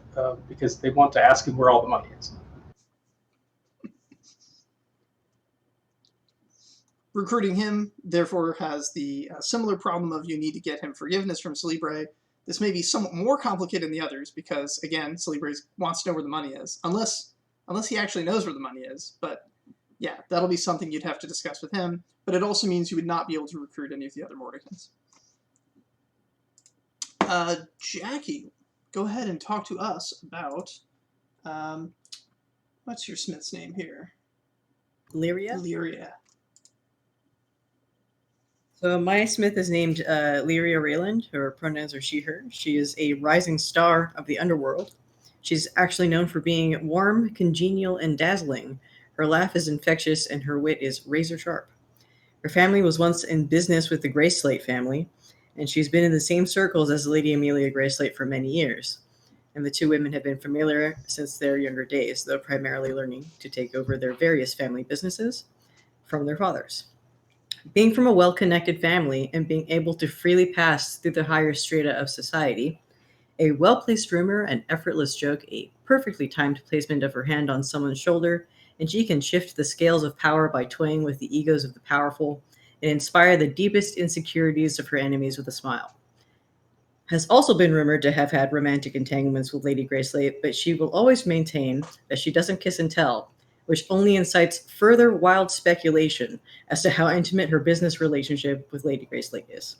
because they want to ask him where all the money is. Recruiting him, therefore, has the similar problem of you need to get him forgiveness from Celebre. This may be somewhat more complicated than the others because, again, Celebre wants to know where the money is, unless he actually knows where the money is. But yeah, that'll be something you'd have to discuss with him. But it also means you would not be able to recruit any of the other Mordicans. Jackie, go ahead and talk to us about what's your Smith's name here? Lyria? Lyria. So my smith is named Lyria Rayland. Her pronouns are she, her. She is a rising star of the underworld. She's actually known for being warm, congenial, and dazzling. Her laugh is infectious, and her wit is razor sharp. Her family was once in business with the Grayslate family, and she's been in the same circles as Lady Amelia Grayslate for many years. And the two women have been familiar since their younger days, though primarily learning to take over their various family businesses from their fathers. Being from a well-connected family and being able to freely pass through the higher strata of society, a well-placed rumor, an effortless joke, a perfectly timed placement of her hand on someone's shoulder, and she can shift the scales of power by toying with the egos of the powerful and inspire the deepest insecurities of her enemies with a smile. Has also been rumored to have had romantic entanglements with Lady Grayslate, but she will always maintain that she doesn't kiss and tell, which only incites further wild speculation as to how intimate her business relationship with Lady Grayslate is.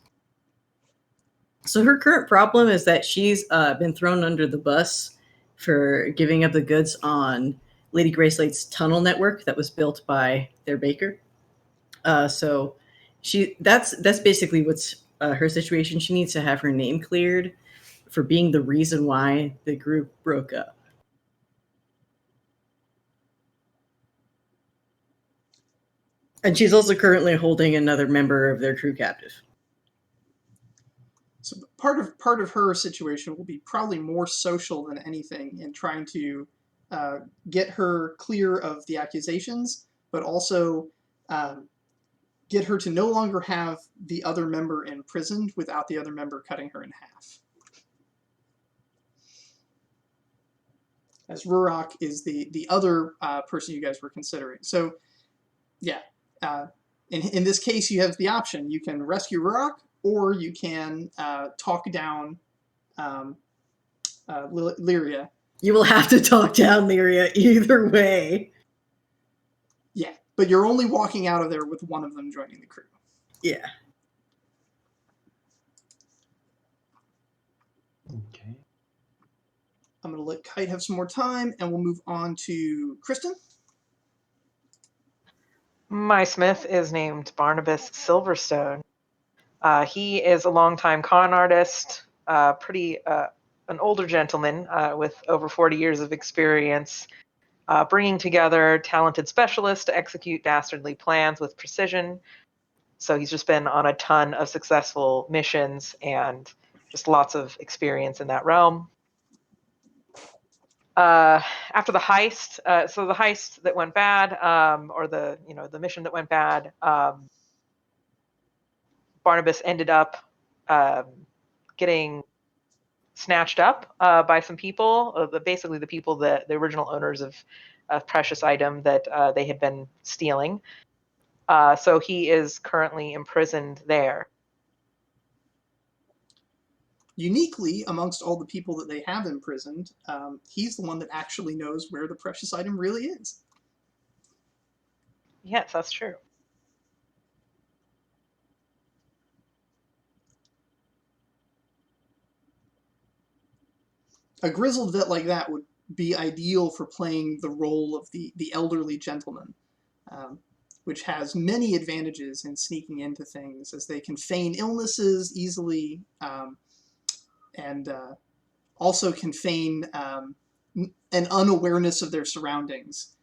So her current problem is that she's been thrown under the bus for giving up the goods on Lady Grayslate's tunnel network that was built by their baker. So that's basically what's her situation. She needs to have her name cleared for being the reason why the group broke up. And she's also currently holding another member of their crew captive. So part of her situation will be probably more social than anything in trying to get her clear of the accusations, but also get her to no longer have the other member imprisoned without the other member cutting her in half. As Rurak is the other person you guys were considering. So, yeah. In this case, you have the option. You can rescue Rurak, or you can talk down Lyria. You will have to talk down Lyria either way. Yeah, but you're only walking out of there with one of them joining the crew. Yeah. Okay. I'm going to let Kite have some more time, and we'll move on to Kristen. My smith is named Barnabas Silverstone. He is a longtime con artist, an older gentleman with over 40 years of experience, bringing together talented specialists to execute dastardly plans with precision. So he's just been on a ton of successful missions and just lots of experience in that realm. After the heist, so the heist that went bad, or the mission that went bad, Barnabas ended up getting snatched up by some people, basically the people that the original owners of a precious item that they had been stealing. So he is currently imprisoned there. Uniquely, amongst all the people that they have imprisoned, he's the one that actually knows where the precious item really is. Yes, that's true. A grizzled vet like that would be ideal for playing the role of the elderly gentleman, which has many advantages in sneaking into things, as they can feign illnesses easily, and also can feign an unawareness of their surroundings.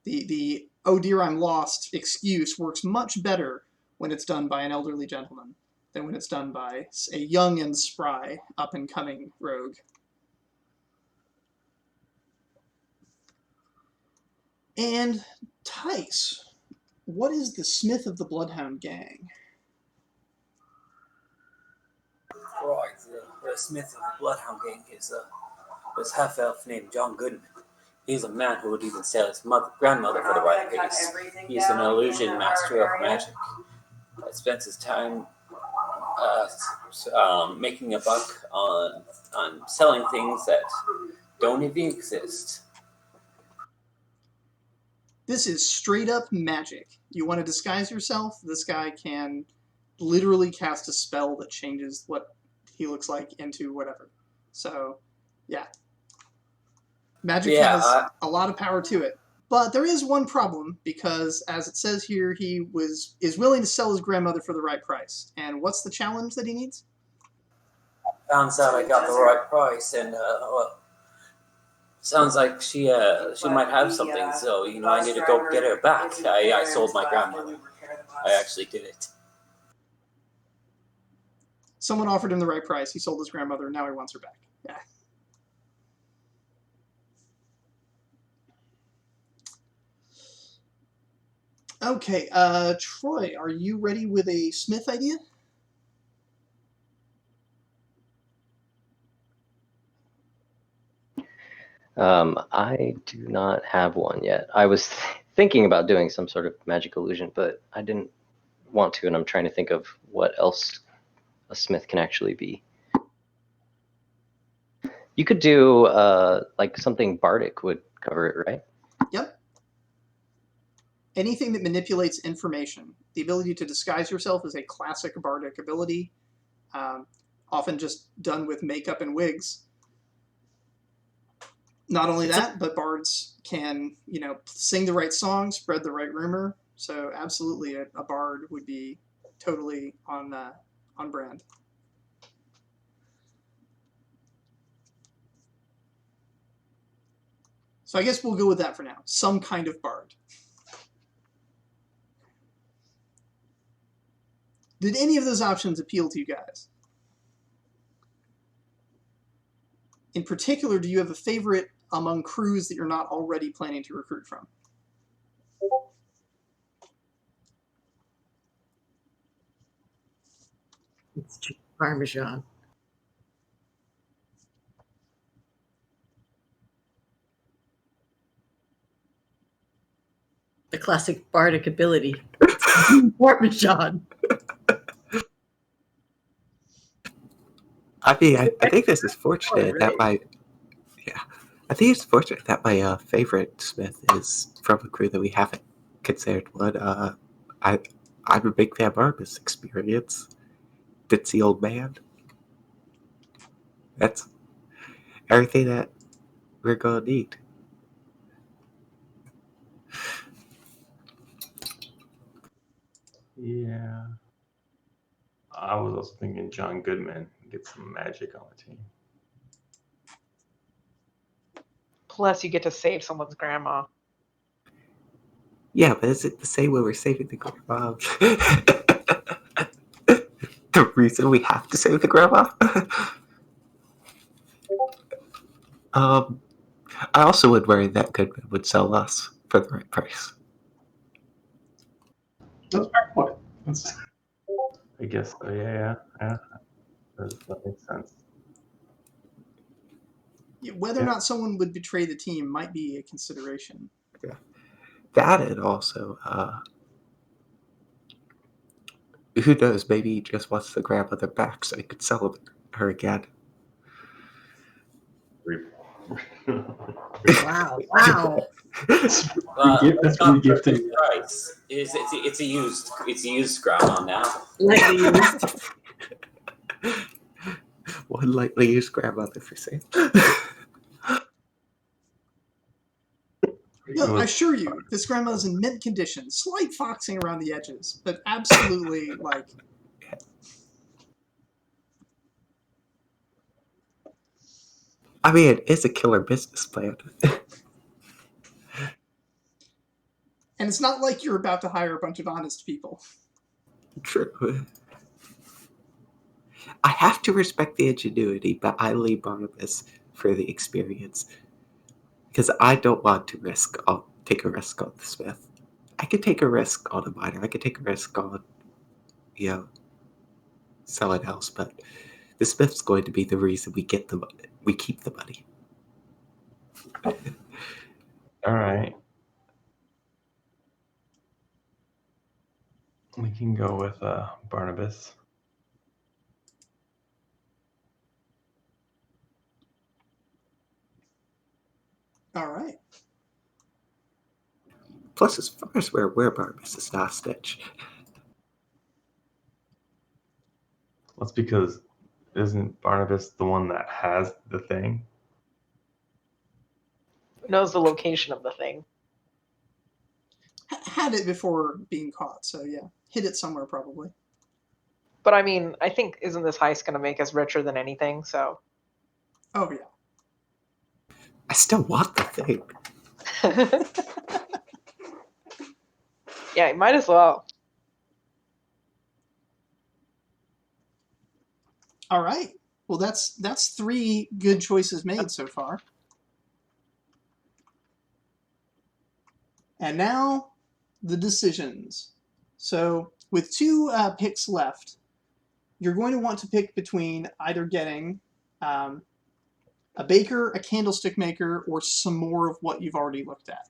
The "oh dear, I'm lost" excuse works much better when it's done by an elderly gentleman than when it's done by a young and spry, up-and-coming rogue. And Tice, what is the Smith of the Bloodhound Gang? Right, the Smith of the Bloodhound Gang is this half-elf named John Goodman. He's a man who would even sell his grandmother for the right price. He's an illusion master of magic. Spends his time making a buck on selling things that don't even exist. This is straight up magic. You want to disguise yourself? This guy can literally cast a spell that changes what he looks like into whatever. So, yeah. Magic has a lot of power to it. But there is one problem, because as it says here, he is willing to sell his grandmother for the right price. And what's the challenge that he needs? Found out I got the right price, and well, sounds like she might have something. So I need to go get her back. I sold my grandmother. I actually did it. Someone offered him the right price. He sold his grandmother, and now he wants her back. Yeah. Okay, Troy, are you ready with a Smith idea? I do not have one yet. I was thinking about doing some sort of magic illusion, but I didn't want to, and I'm trying to think of what else a smith can actually be. You could do like something bardic would cover it, right? Yep. Anything that manipulates information. The ability to disguise yourself is a classic bardic ability, often just done with makeup and wigs. Not only that, but bards can, sing the right song, spread the right rumor. So absolutely, a bard would be totally on brand. So I guess we'll go with that for now. Some kind of bard. Did any of those options appeal to you guys? In particular, do you have a favorite among crews that you're not already planning to recruit from? It's Parmesan. The classic bardic ability. Parmesan. I mean, I think this is fortunate that I think it's fortunate that my favorite Smith is from a crew that we haven't considered one. I'm a big fan of Barnabas' experience. Ditzy old man. That's everything that we're gonna need. Yeah. I was also thinking John Goodman, get some magic on the team. Plus, you get to save someone's grandma. Yeah, but is it the same when we're saving the grandma? The reason we have to save the grandma? I also would worry that Goodman would sell us for the right price. That's a fair point. I guess so, yeah. That makes sense. Whether or not someone would betray the team might be a consideration. Yeah. That and also, who knows, maybe he just wants the grandmother back so he could sell her again. Wow. That's regifting. Price. It's a used grandma now. Lightly used. One lightly used grandmother for sale. No, I assure you, this grandma's in mint condition. Slight foxing around the edges, but absolutely, I mean, it is a killer business plan. And it's not like you're about to hire a bunch of honest people. True. I have to respect the ingenuity, but I leave Barnabas for the experience. Because I don't want to take a risk on the Smith. I could take a risk on a minor. I could take a risk on, someone else. But the Smith's going to be the reason we get the money. We keep the money. All right. We can go with Barnabas. All right. Plus, as far as we're aware, Barnabas is not a snitch. That's because isn't Barnabas the one that has the thing? Knows the location of the thing. had it before being caught, so yeah, hid it somewhere probably. But I mean, I think isn't this heist going to make us richer than anything? So. Oh yeah. I still want the thing. Yeah, you might as well. All right. Well, that's 3 good choices made so far. And now, the decisions. So, with 2 picks left, you're going to want to pick between either getting a baker, a candlestick maker, or some more of what you've already looked at.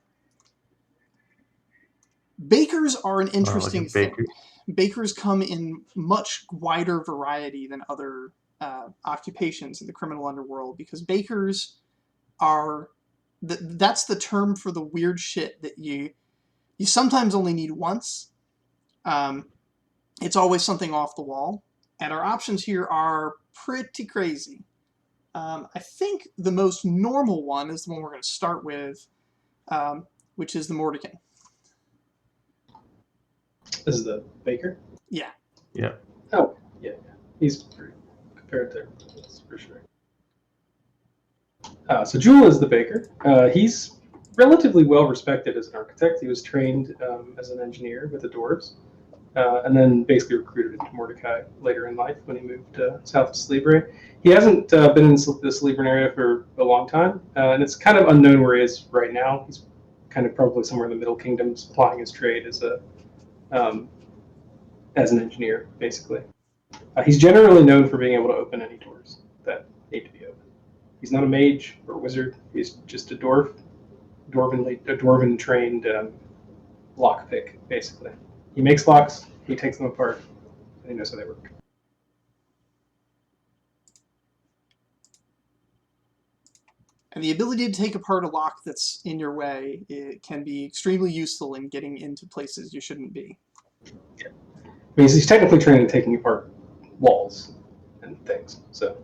Bakers are an interesting thing. Bakers come in much wider variety than other occupations in the criminal underworld, because bakers are that's the term for the weird shit that you sometimes only need once. It's always something off the wall, and our options here are pretty crazy. I think the most normal one is the one we're going to start with, which is the Mordecai. This is the baker? Yeah. Yeah. Oh, yeah. He's pretty compared to this for sure. So Jewel is the baker. He's relatively well respected as an architect. He was trained as an engineer with the dwarves, and then basically recruited into Mordecai later in life when he moved south of Celebre. He hasn't been in the Celebran area for a long time, and it's kind of unknown where he is right now. He's kind of probably somewhere in the Middle Kingdom, plying his trade as an engineer, basically. He's generally known for being able to open any doors that need to be opened. He's not a mage or a wizard. He's just a dwarven trained lockpick, basically. He makes locks, he takes them apart, and he knows how they work. And the ability to take apart a lock that's in your way, it can be extremely useful in getting into places you shouldn't be. Yeah. I mean, he's technically trained in taking apart walls and things, so.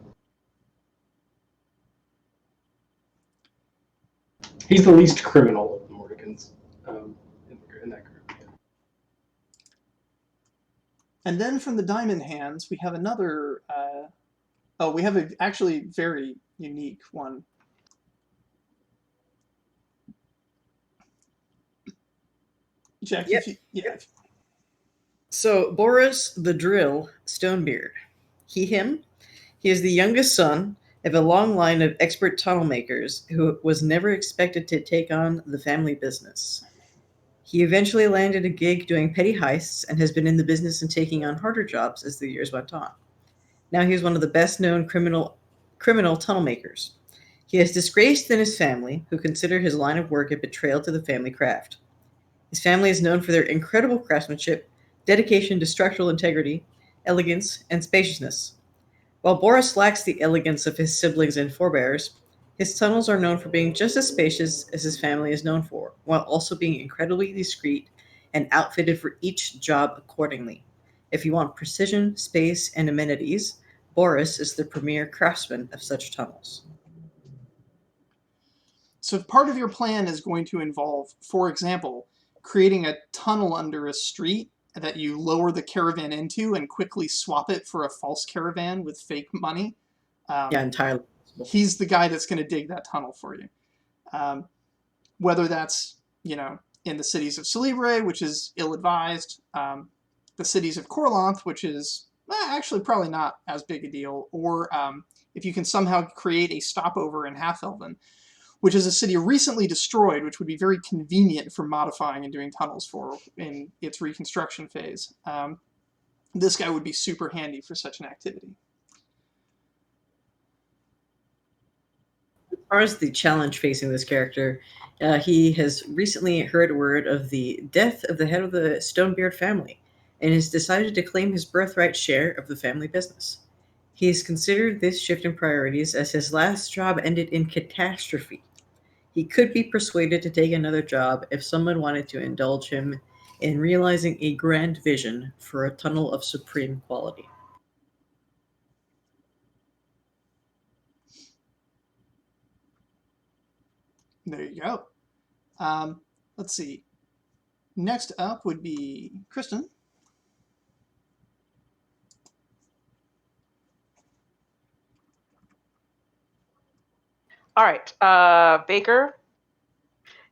He's the least criminal of the Mordicans in that group. Yeah. And then from the Diamond Hands, we have another. We have a actually very unique one. Jack, Yep. So Boris the Drill Stonebeard, him. He is the youngest son of a long line of expert tunnel makers who was never expected to take on the family business. He eventually landed a gig doing petty heists and has been in the business and taking on harder jobs as the years went on. Now he is one of the best-known criminal tunnel makers. He is disgraced in his family, who consider his line of work a betrayal to the family craft. His family is known for their incredible craftsmanship, dedication to structural integrity, elegance, and spaciousness. While Boris lacks the elegance of his siblings and forebears, his tunnels are known for being just as spacious as his family is known for, while also being incredibly discreet and outfitted for each job accordingly. If you want precision, space, and amenities, Boris is the premier craftsman of such tunnels. So if part of your plan is going to involve, for example, creating a tunnel under a street that you lower the caravan into and quickly swap it for a false caravan with fake money, Entirely. He's the guy that's going to dig that tunnel for you. Whether that's, in the cities of Celebre, which is ill-advised, the cities of Corlanth, which is actually probably not as big a deal, or if you can somehow create a stopover in Half-Elven, which is a city recently destroyed, which would be very convenient for modifying and doing tunnels for in its reconstruction phase. This guy would be super handy for such an activity. As far as the challenge facing this character, he has recently heard word of the death of the head of the Stonebeard family and has decided to claim his birthright share of the family business. He has considered this shift in priorities as his last job ended in catastrophe. He could be persuaded to take another job if someone wanted to indulge him in realizing a grand vision for a tunnel of supreme quality. There you go. Let's see. Next up would be Kristen. All right. Baker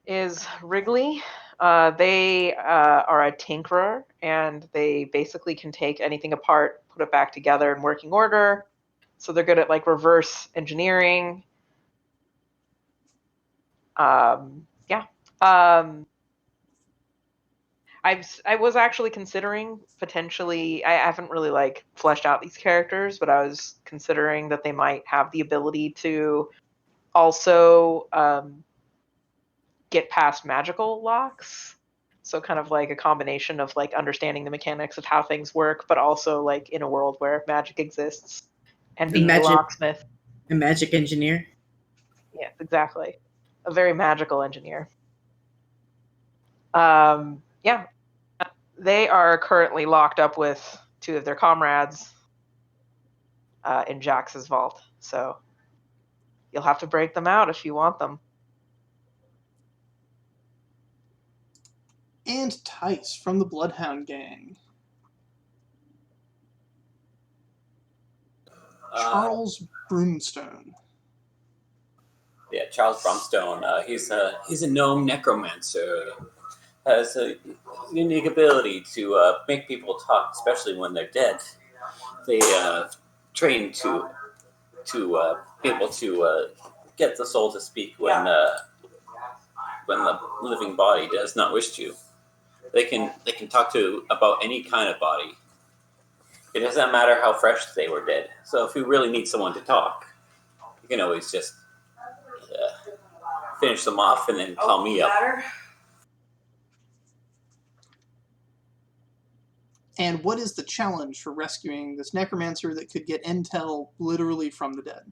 is Wrigley. They are a tinkerer, and they basically can take anything apart, put it back together in working order. So they're good at like reverse engineering. Yeah. I was actually considering potentially. I haven't really like fleshed out these characters, but I was considering that they might have the ability to also get past magical locks. So kind of like a combination of like understanding the mechanics of how things work, but also like in a world where magic exists and being a locksmith. A magic engineer. Yes, exactly. A very magical engineer. Yeah. They are currently locked up with two of their comrades in Jax's vault. So you'll have to break them out if you want them. And Tice from the Bloodhound Gang. Charles Broomstone. Yeah, Charles Bromstone. He's a gnome necromancer. Has a unique ability to make people talk, especially when they're dead. They train to be able to get the soul to speak when the living body does not wish to. They can talk to about any kind of body. It doesn't matter how fresh they were dead. So if you really need someone to talk, you can always just finish them off and then call me up. And what is the challenge for rescuing this necromancer that could get intel literally from the dead?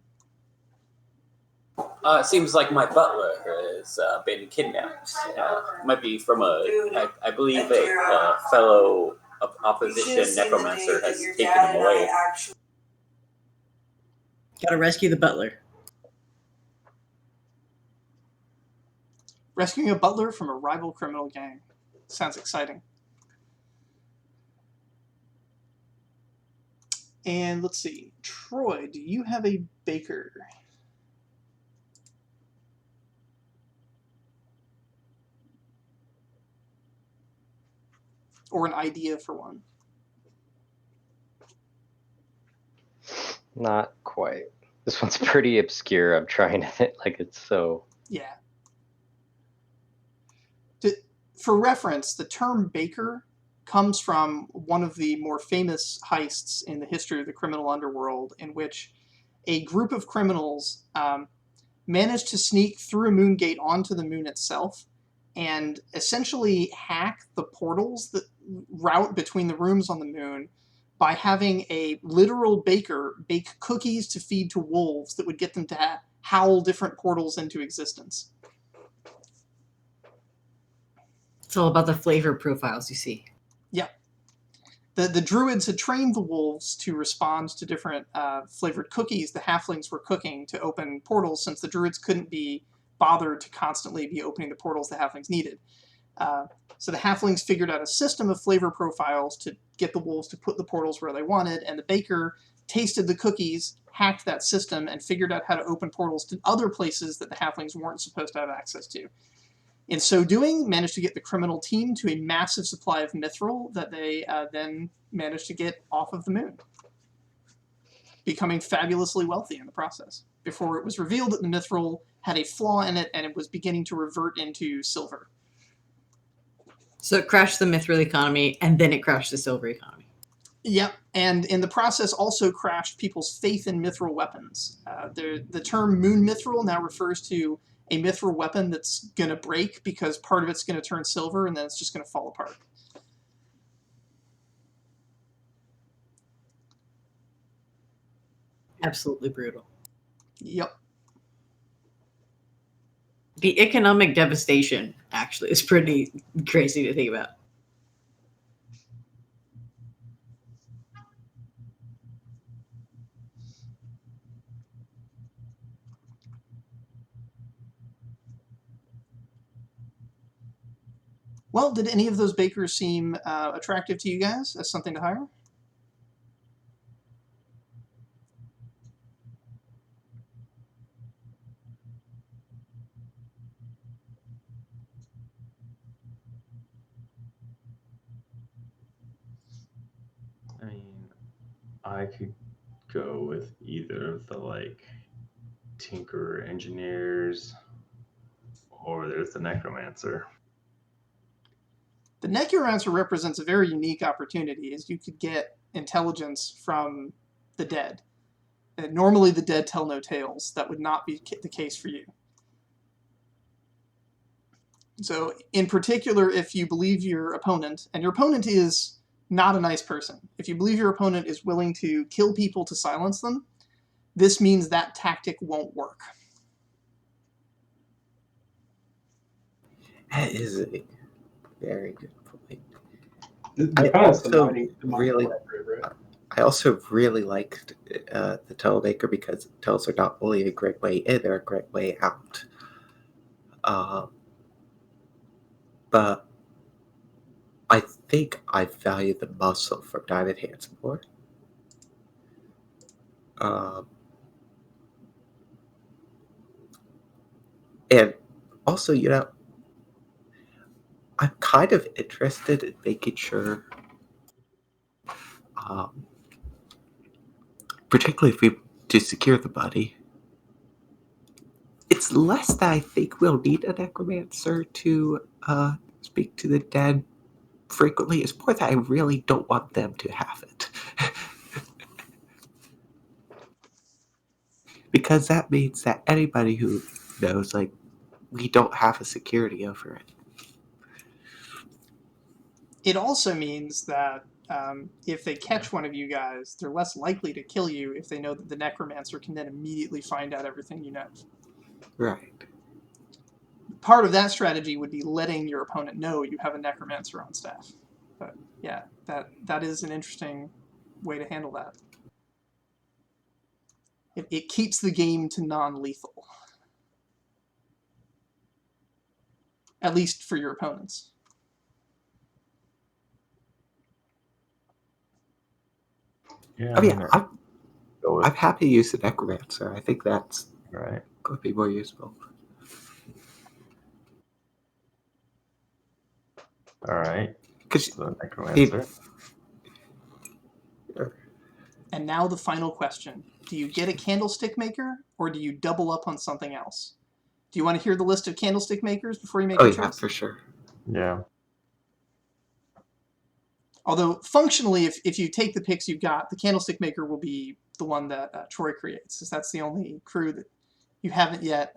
It seems like my butler has been kidnapped. Might be from I believe a fellow opposition necromancer has taken him away. Gotta rescue the butler. Rescuing a butler from a rival criminal gang. Sounds exciting. And let's see. Troy, do you have a baker? Or an idea for one? Not quite. This one's pretty obscure. I'm trying to like it's so. Yeah. For reference, the term baker comes from one of the more famous heists in the history of the criminal underworld, in which a group of criminals managed to sneak through a moon gate onto the moon itself and essentially hack the portals that route between the rooms on the moon by having a literal baker bake cookies to feed to wolves that would get them to howl different portals into existence. It's all about the flavor profiles you see. Yeah. The druids had trained the wolves to respond to different flavored cookies the halflings were cooking to open portals, since the druids couldn't be bothered to constantly be opening the portals the halflings needed. So the halflings figured out a system of flavor profiles to get the wolves to put the portals where they wanted, and the baker tasted the cookies, hacked that system, and figured out how to open portals to other places that the halflings weren't supposed to have access to. In so doing, managed to get the criminal team to a massive supply of mithril that they then managed to get off of the moon, becoming fabulously wealthy in the process, before it was revealed that the mithril had a flaw in it and it was beginning to revert into silver. So it crashed the mithril economy, and then it crashed the silver economy. Yep, and in the process also crashed people's faith in mithril weapons. The term moon mithril now refers to a mithril weapon that's going to break because part of it's going to turn silver and then it's just going to fall apart. Absolutely brutal. Yep. The economic devastation, actually, is pretty crazy to think about. Well, did any of those bakers seem attractive to you guys as something to hire? I mean, I could go with either of the like tinker engineers, or there's the necromancer. The necromancer represents a very unique opportunity, as you could get intelligence from the dead. And normally the dead tell no tales. That would not be the case for you. So, in particular, if you believe your opponent, and your opponent is not a nice person, if you believe your opponent is willing to kill people to silence them, this means that tactic won't work. That is a very good point. I also really liked the Telemaker because tells are not only a great way in, they're a great way out. But I think I value the muscle from Diamond Hands more. And also, I'm kind of interested in making sure, particularly if we to secure the money, it's less that I think we'll need a necromancer to speak to the dead frequently. It's more that I really don't want them to have it. Because that means that anybody who knows, like, we don't have a security over it. It also means that if they catch one of you guys, they're less likely to kill you if they know that the necromancer can then immediately find out everything you know. Right. Part of that strategy would be letting your opponent know you have a necromancer on staff. But yeah, that is an interesting way to handle that. It keeps the game to non-lethal. At least for your opponents. Yeah, I mean, I'm happy to use the necromancer. I think that's right. Could be more useful. All right. Because the necromancer. And now the final question. Do you get a candlestick maker, or do you double up on something else? Do you want to hear the list of candlestick makers before you make your choice? Oh, yeah, for sure. Yeah. Although, functionally, if you take the picks you've got, the candlestick maker will be the one that Troy creates, since that's the only crew that you haven't yet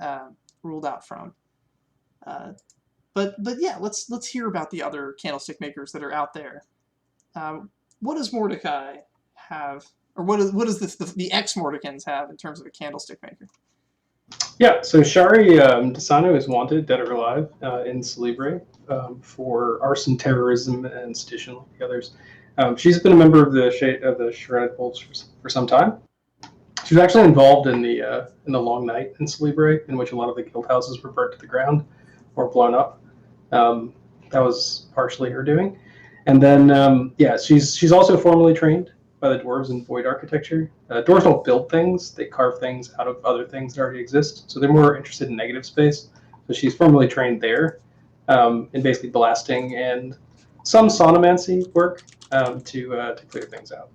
ruled out from. But yeah, let's hear about the other candlestick makers that are out there. What does Mordecai have, or what does the ex-Mordecans have in terms of a candlestick maker? Yeah, so Shari Desano is wanted, dead or alive, in Celebre for arson, terrorism, and sedition, like the others. She's been a member of the Shredded Wolves for some time. She was actually involved in the Long Night in Celebre, in which a lot of the guild houses were burnt to the ground or blown up. That was partially her doing. And then, she's also formally trained by the dwarves in void architecture. Dwarves don't build things; they carve things out of other things that already exist. So they're more interested in negative space. So she's formally trained there in basically blasting and some sonomancy work to clear things out.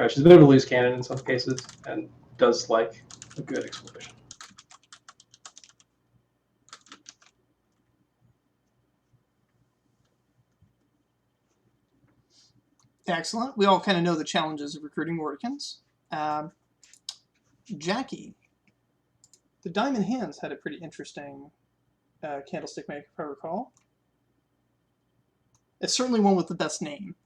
She's a bit of a loose cannon in some cases and does like a good explosion. Excellent. We all kind of know the challenges of recruiting Mordicans. Jackie, the Diamond Hands had a pretty interesting candlestick maker, if I recall. It's certainly one with the best name.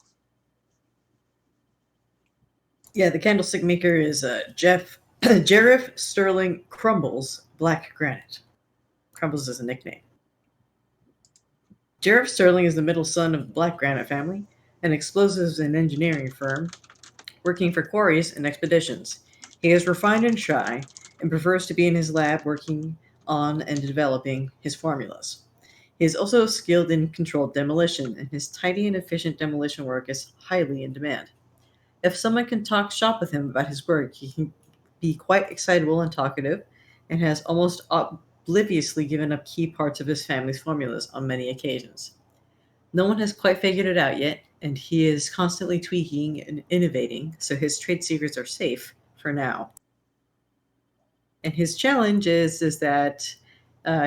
Yeah, the candlestick maker is Jareth Sterling Crumbles Black Granite. Crumbles is a nickname. Jareth Sterling is the middle son of the Black Granite family, an explosives and engineering firm working for quarries and expeditions. He is refined and shy and prefers to be in his lab working on and developing his formulas. He is also skilled in controlled demolition, and his tidy and efficient demolition work is highly in demand. If someone can talk shop with him about his work, he can be quite excitable and talkative, and has almost obliviously given up key parts of his family's formulas on many occasions. No one has quite figured it out yet, and he is constantly tweaking and innovating, so his trade secrets are safe for now. And his challenge is that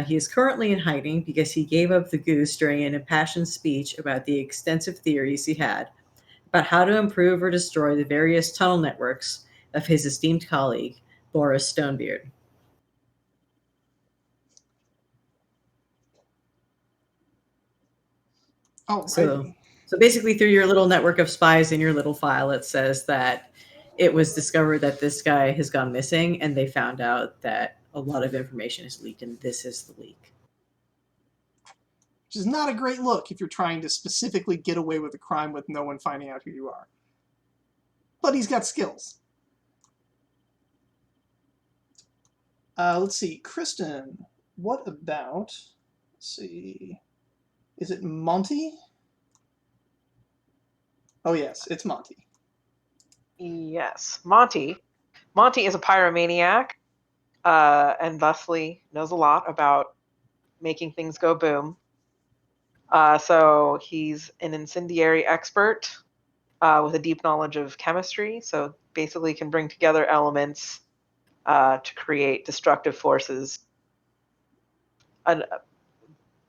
he is currently in hiding because he gave up the goose during an impassioned speech about the extensive theories he had about how to improve or destroy the various tunnel networks of his esteemed colleague, Boris Stonebeard. Oh, So basically, through your little network of spies in your little file, it says that it was discovered that this guy has gone missing, and they found out that a lot of information is leaked, and this is the leak. Which is not a great look if you're trying to specifically get away with a crime with no one finding out who you are. But he's got skills. Let's see, Kristen, what about, let's see, is it Monty? Oh yes, it's Monty. Yes, Monty. Monty is a pyromaniac, and thusly knows a lot about making things go boom. So he's an incendiary expert with a deep knowledge of chemistry. So basically can bring together elements to create destructive forces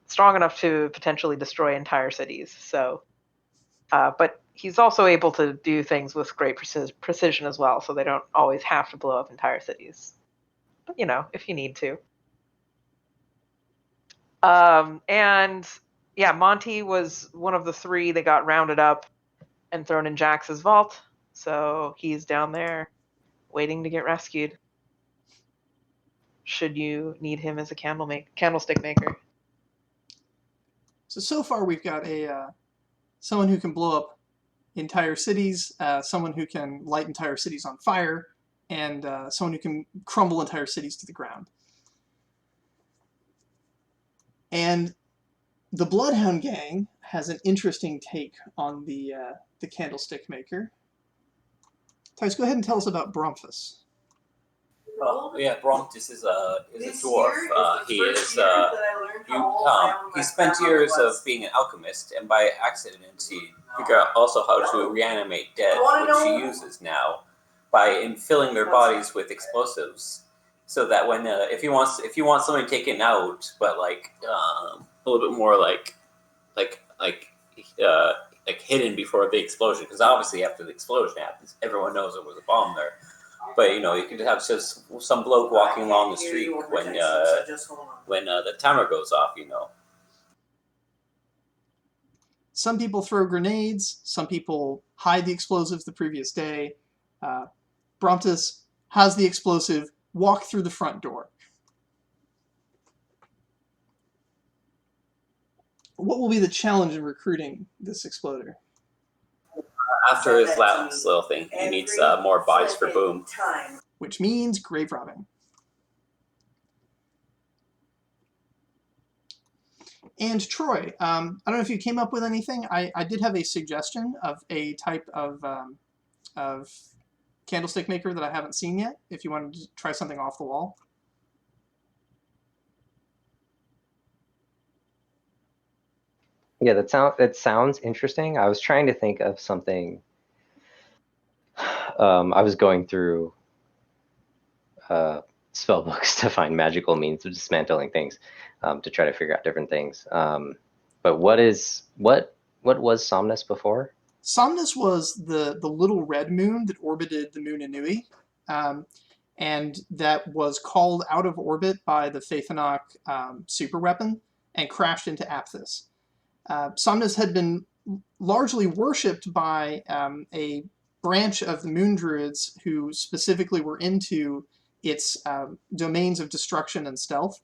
strong enough to potentially destroy entire cities. So, but he's also able to do things with great precision as well. So they don't always have to blow up entire cities. But, you know, if you need to. And yeah, Monty was one of the 3 that got rounded up and thrown in Jax's vault. So he's down there waiting to get rescued. Should you need him as a candlestick maker. So far we've got someone who can blow up entire cities, someone who can light entire cities on fire, and someone who can crumble entire cities to the ground. And the Bloodhound Gang has an interesting take on the candlestick maker. Talus, go ahead and tell us about Bromphus. Yeah, Bromphus is a dwarf. He spent years of being an alchemist, and by accident he figured out also how to reanimate dead, which he uses now by infilling their bodies with explosives, so that when if you want something taken out, but like a little bit more like hidden before the explosion, because obviously after the explosion happens, everyone knows there was a bomb there. But you could have just some bloke walking along the street when the timer goes off. Some people throw grenades. Some people hide the explosives the previous day. Bromphus has the explosive. Walk through the front door. What will be the challenge in recruiting this exploder? After his last little thing, he needs more bodies for boom. Which means grave robbing. And Troy, I don't know if you came up with anything. I did have a suggestion of a type of candlestick maker that I haven't seen yet, if you wanted to try something off the wall. Yeah, that sounds interesting. I was trying to think of something. I was going through spell books to find magical means of dismantling things, to try to figure out different things. But what was Somnus before? Somnus was the little red moon that orbited the moon Inui, and that was called out of orbit by the Phaethonok super weapon and crashed into Apthis. Somnus had been largely worshipped by a branch of the Moon Druids who specifically were into its domains of destruction and stealth,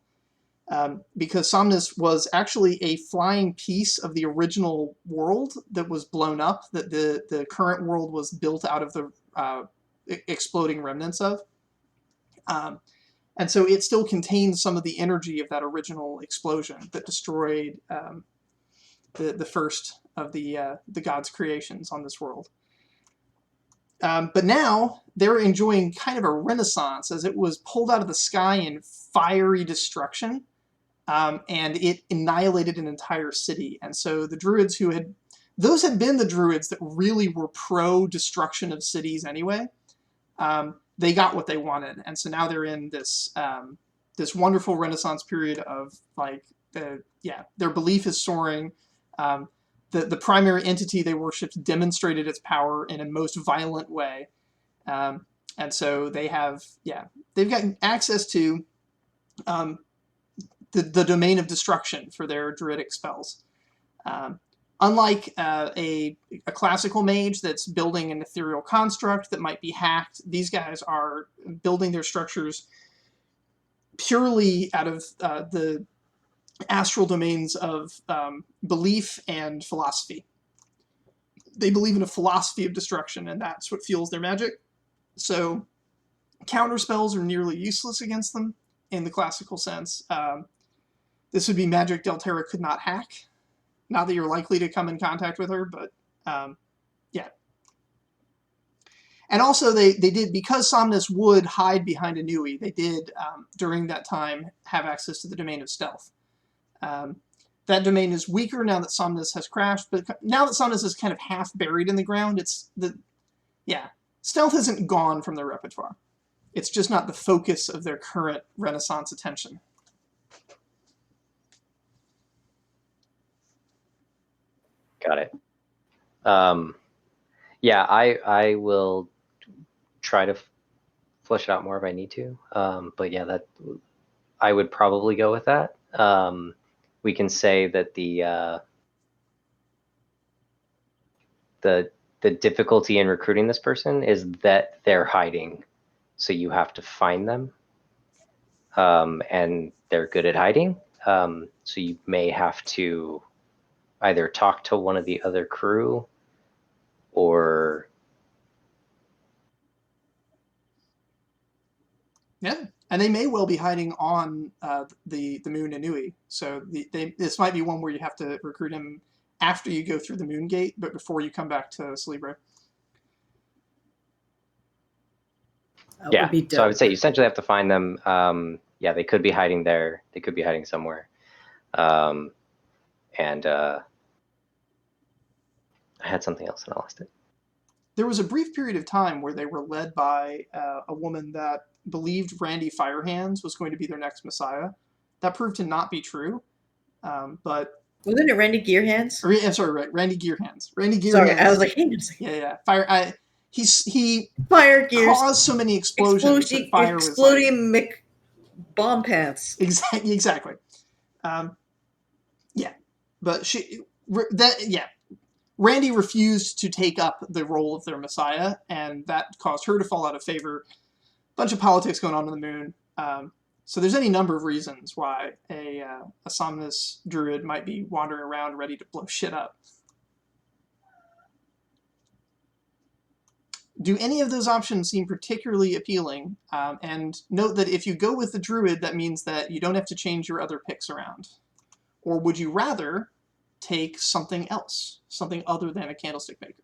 because Somnus was actually a flying piece of the original world that was blown up, that the current world was built out of the exploding remnants of. And so it still contains some of the energy of that original explosion that destroyed the first of the gods' creations on this world. But now they're enjoying kind of a renaissance as it was pulled out of the sky in fiery destruction, and it annihilated an entire city. And so the druids those had been the druids that really were pro-destruction of cities anyway. They got what they wanted, and so now they're in this this wonderful renaissance period of their belief is soaring. The primary entity they worshipped demonstrated its power in a most violent way, and so they've gotten access to the domain of destruction for their druidic spells. Unlike a classical mage that's building an ethereal construct that might be hacked, these guys are building their structures purely out of the astral domains of belief and philosophy. They believe in a philosophy of destruction, and that's what fuels their magic. So counter spells are nearly useless against them in the classical sense. This would be magic Delterra could not hack. Not that you're likely to come in contact with her, but yeah. And also they did, because Somnus would hide behind Anui, they did, during that time, have access to the domain of stealth. That domain is weaker now that Somnus has crashed, but now that Somnus is kind of half buried in the ground, stealth isn't gone from their repertoire. It's just not the focus of their current Renaissance attention. Got it. Yeah, I will try to flesh it out more if I need to. But yeah, that I would probably go with that. We can say that the difficulty in recruiting this person is that they're hiding, so you have to find them, and they're good at hiding. So you may have to either talk to one of the other crew or... Yeah, and they may well be hiding on the moon Anui. So this might be one where you have to recruit him after you go through the moon gate, but before you come back to Celebre. Yeah, so I would say you essentially have to find them. Yeah, they could be hiding there. They could be hiding somewhere. And I had something else and I lost it. There was a brief period of time where they were led by a woman that believed Randy Firehands was going to be their next messiah. That proved to not be true. But wasn't it Randy Gearhands? Randy Gearhands. Randy Gearhands. Sorry, I was like, hang on a second. Yeah. He fire gears caused so many explosions that fire exploding was like... bomb pants. Exactly. Yeah, but Randy refused to take up the role of their messiah, and that caused her to fall out of favor. Bunch of politics going on the moon. So there's any number of reasons why a Somnus druid might be wandering around ready to blow shit up. Do any of those options seem particularly appealing? And note that if you go with the druid, that means that you don't have to change your other picks around. Or would you rather take something else, something other than a candlestick maker?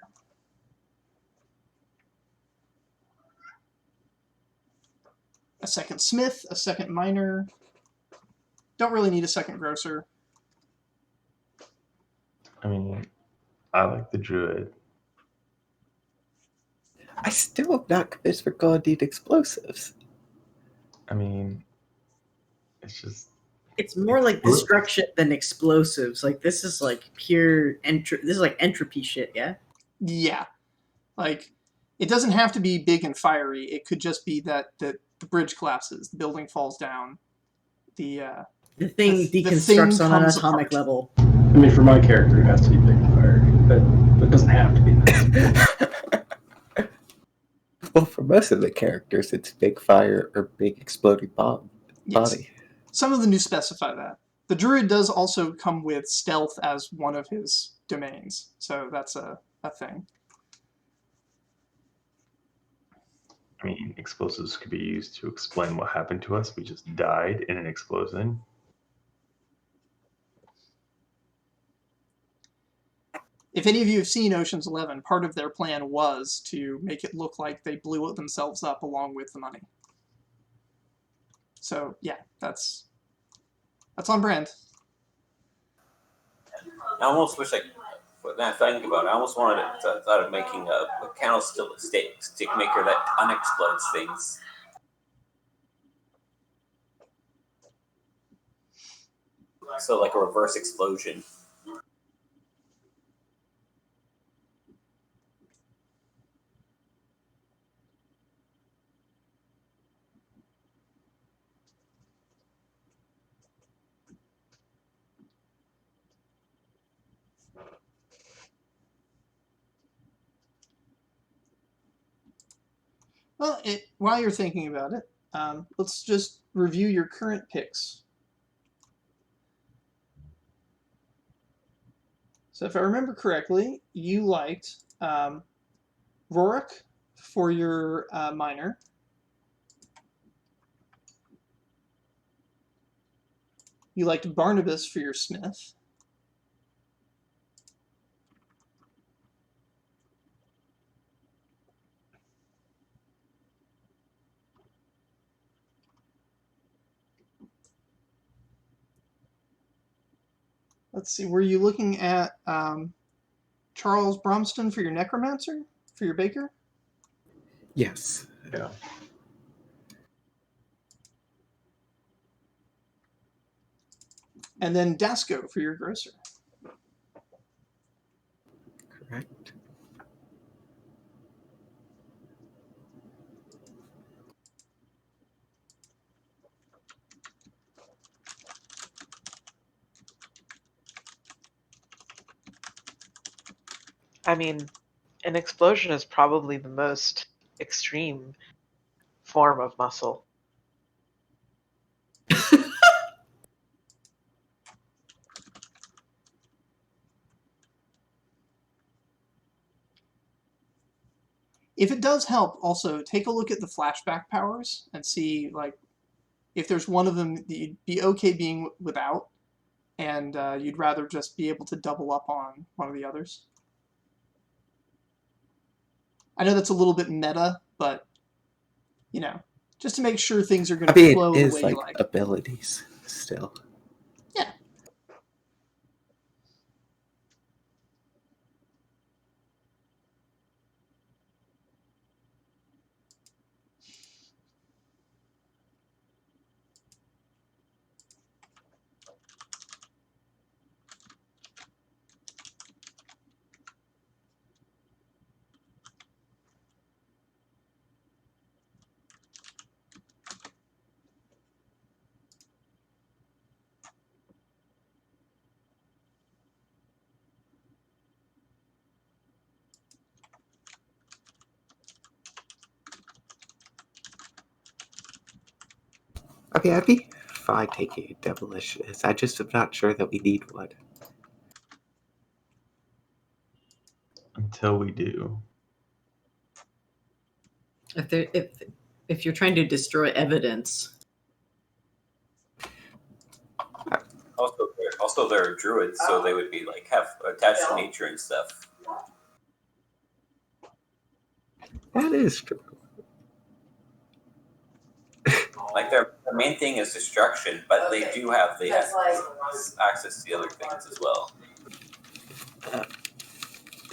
A second smith, a second miner. Don't really need a second grocer. I mean, I like the druid. I still have not convinced we're going to need explosives. I mean, it's just... It's more like destruction than explosives. Like, this is like pure... This is like entropy shit, yeah? Yeah. Like, it doesn't have to be big and fiery. It could just be that the bridge collapses, the building falls down, the thing deconstructs on an atomic level. I mean, for my character, it has to be big and fiery, but it doesn't have to be that. Well, for most of the characters, it's big fire or big exploding bomb body. Yes. Some of them do specify that. The druid does also come with stealth as one of his domains, so that's a thing. I mean, explosives could be used to explain what happened to us. We just died in an explosion. If any of you have seen Ocean's 11, part of their plan was to make it look like they blew it themselves up along with the money. So yeah, that's on brand. I almost wish I, now thinking about it, I almost wanted to thought of making a candlestick stick maker that unexplodes things. So like a reverse explosion. Well, while you're thinking about it, let's just review your current picks. So if I remember correctly, you liked Rorik for your miner. You liked Barnabas for your smith. Let's see, were you looking at Charles Bromston for your necromancer? For your baker? Yes. Yeah. And then Dasco for your grocer. Correct. I mean, an explosion is probably the most extreme form of muscle. If it does help, also take a look at the flashback powers and see like if there's one of them that you'd be okay being without, and you'd rather just be able to double up on one of the others. I know that's a little bit meta, but you know, just to make sure things are going to flow the way like you like. abilities still. Yeah. Okay, I'd be fine taking demolitionist. I just am not sure that we need one. Until we do. If you're trying to destroy evidence, Also, they're druids, so they would be like have attached to nature and stuff. That is true. Like their main thing is destruction, but they have access to the other things as well.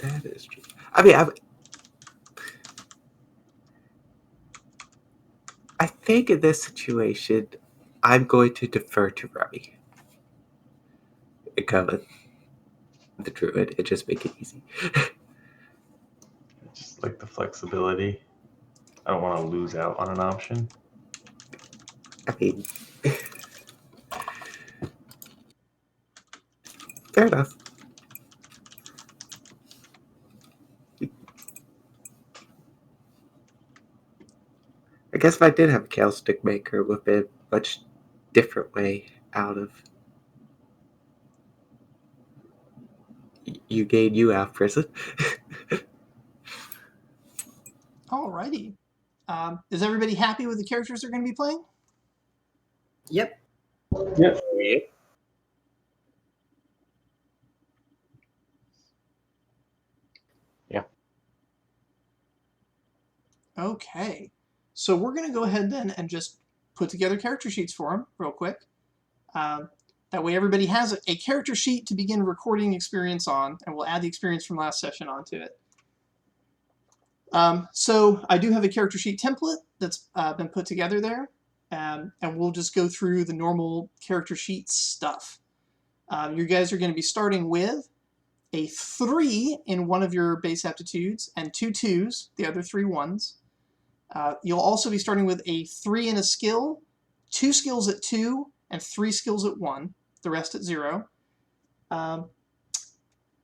That is true. I mean, I think in this situation, I'm going to defer to Remy. Go with the druid and just make it easy. Just like the flexibility. I don't want to lose out on an option. I mean, fair enough. I guess if I did have a candlestick maker, it would have been a much different way out of you out of prison. Alrighty. Is everybody happy with the characters they're going to be playing? Yep. Yep. Yep. Yeah. Okay. So we're going to go ahead then and just put together character sheets for them real quick. That way everybody has a character sheet to begin recording experience on, and we'll add the experience from last session onto it. So I do have a character sheet template that's been put together there, and we'll just go through the normal character sheet stuff. You guys are going to be starting with a 3 in one of your base aptitudes and 2 2s, the other 3 1s. You'll also be starting with a 3 in a skill, 2 skills at 2, and 3 skills at 1, the rest at 0.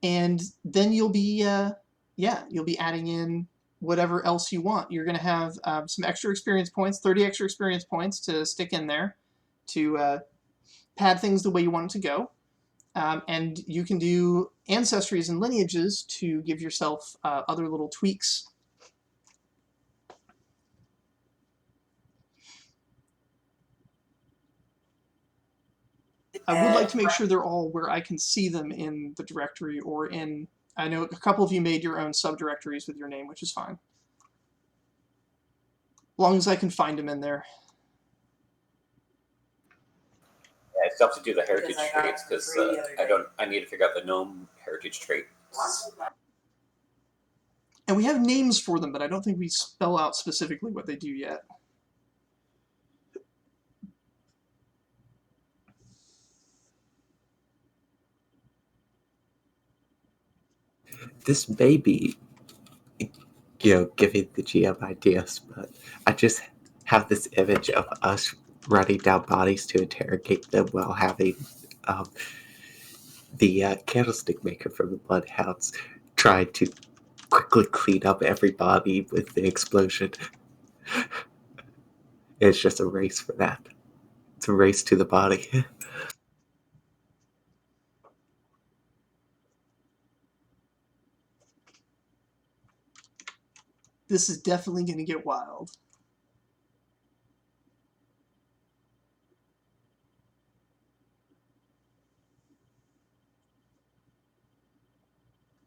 And then you'll be adding in whatever else you want. You're going to have some extra experience points, 30 extra experience points to stick in there to pad things the way you want it to go. And you can do ancestries and lineages to give yourself other little tweaks. I would like to make sure they're all where I can see them in the directory or in... I know a couple of you made your own subdirectories with your name, which is fine. As long as I can find them in there. Yeah, I still have to do the heritage traits because I need to figure out the gnome heritage trait. And we have names for them, but I don't think we spell out specifically what they do yet. This may be, giving the GM ideas, but I just have this image of us running down bodies to interrogate them while having the candlestick maker from the Bloodhounds try to quickly clean up every body with the explosion. It's just a race for that. It's a race to the body. This is definitely going to get wild.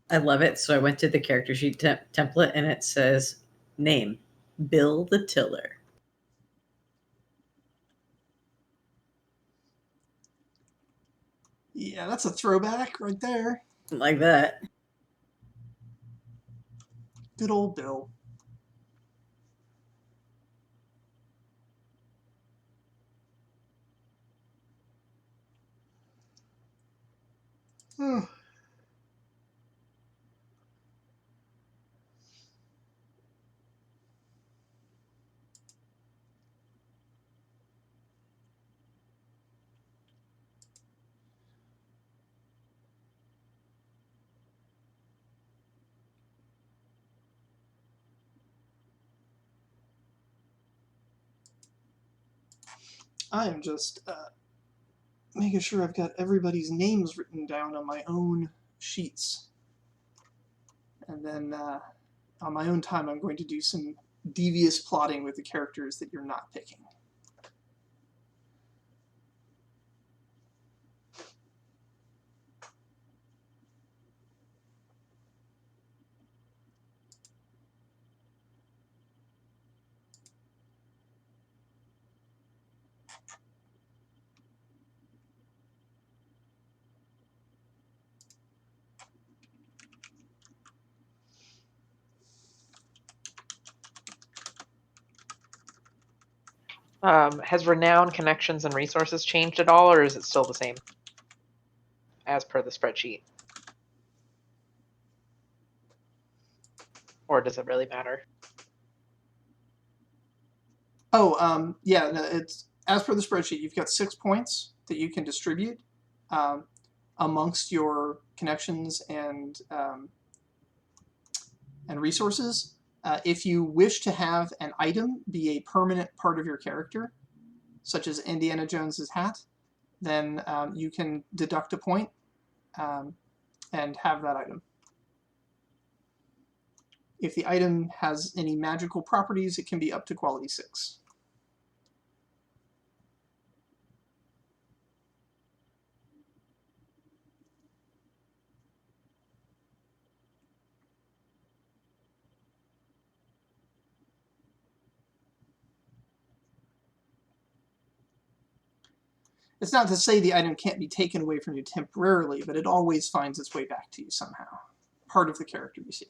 I love it. So I went to the character sheet template and it says name, Bill the Tiller. Yeah, that's a throwback right there. Like that. Good old Bill. Hmm. I'm just making sure I've got everybody's names written down on my own sheets. And then on my own time, I'm going to do some devious plotting with the characters that you're not picking. Has renown, connections, and resources changed at all, or is it still the same as per the spreadsheet? Or does it really matter? Oh, yeah, no, it's as per the spreadsheet. You've got 6 points that you can distribute amongst your connections and resources. If you wish to have an item be a permanent part of your character, such as Indiana Jones's hat, then you can deduct a point and have that item. If the item has any magical properties, it can be up to quality 6. It's not to say the item can't be taken away from you temporarily, but it always finds its way back to you somehow. Part of the character, you see.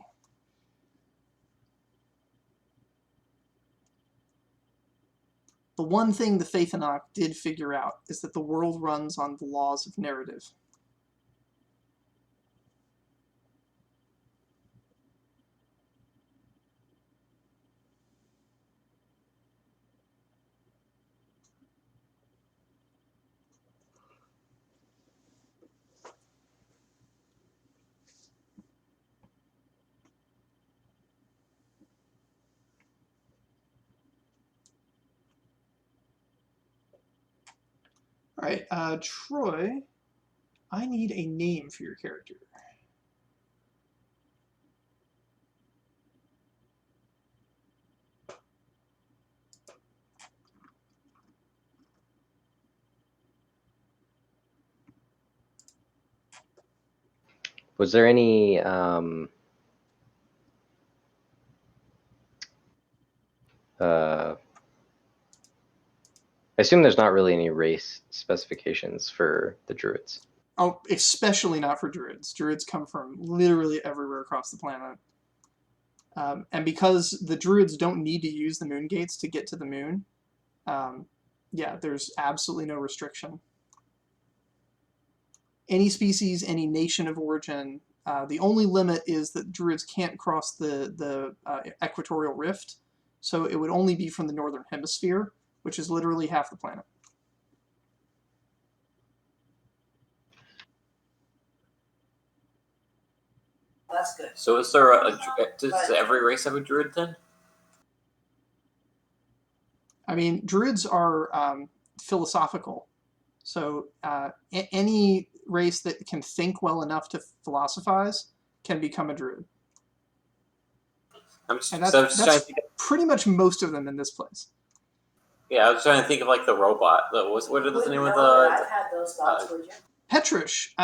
The one thing the Faithanok did figure out is that the world runs on the laws of narrative. All right, Troy, I need a name for your character. Was there any I assume there's not really any race specifications for the druids. Oh, especially not for druids. Druids come from literally everywhere across the planet. And because the druids don't need to use the moon gates to get to the moon, yeah, there's absolutely no restriction. Any species, any nation of origin, the only limit is that druids can't cross the equatorial rift, so it would only be from the northern hemisphere, which is literally half the planet. That's good. So is there does every race have a druid then? I mean, druids are philosophical. So any race that can think well enough to philosophize can become a druid. That's pretty much most of them in this place. Yeah, I was trying to think of like the robot. What is the name of the? I've had those thoughts, would you? Petrish.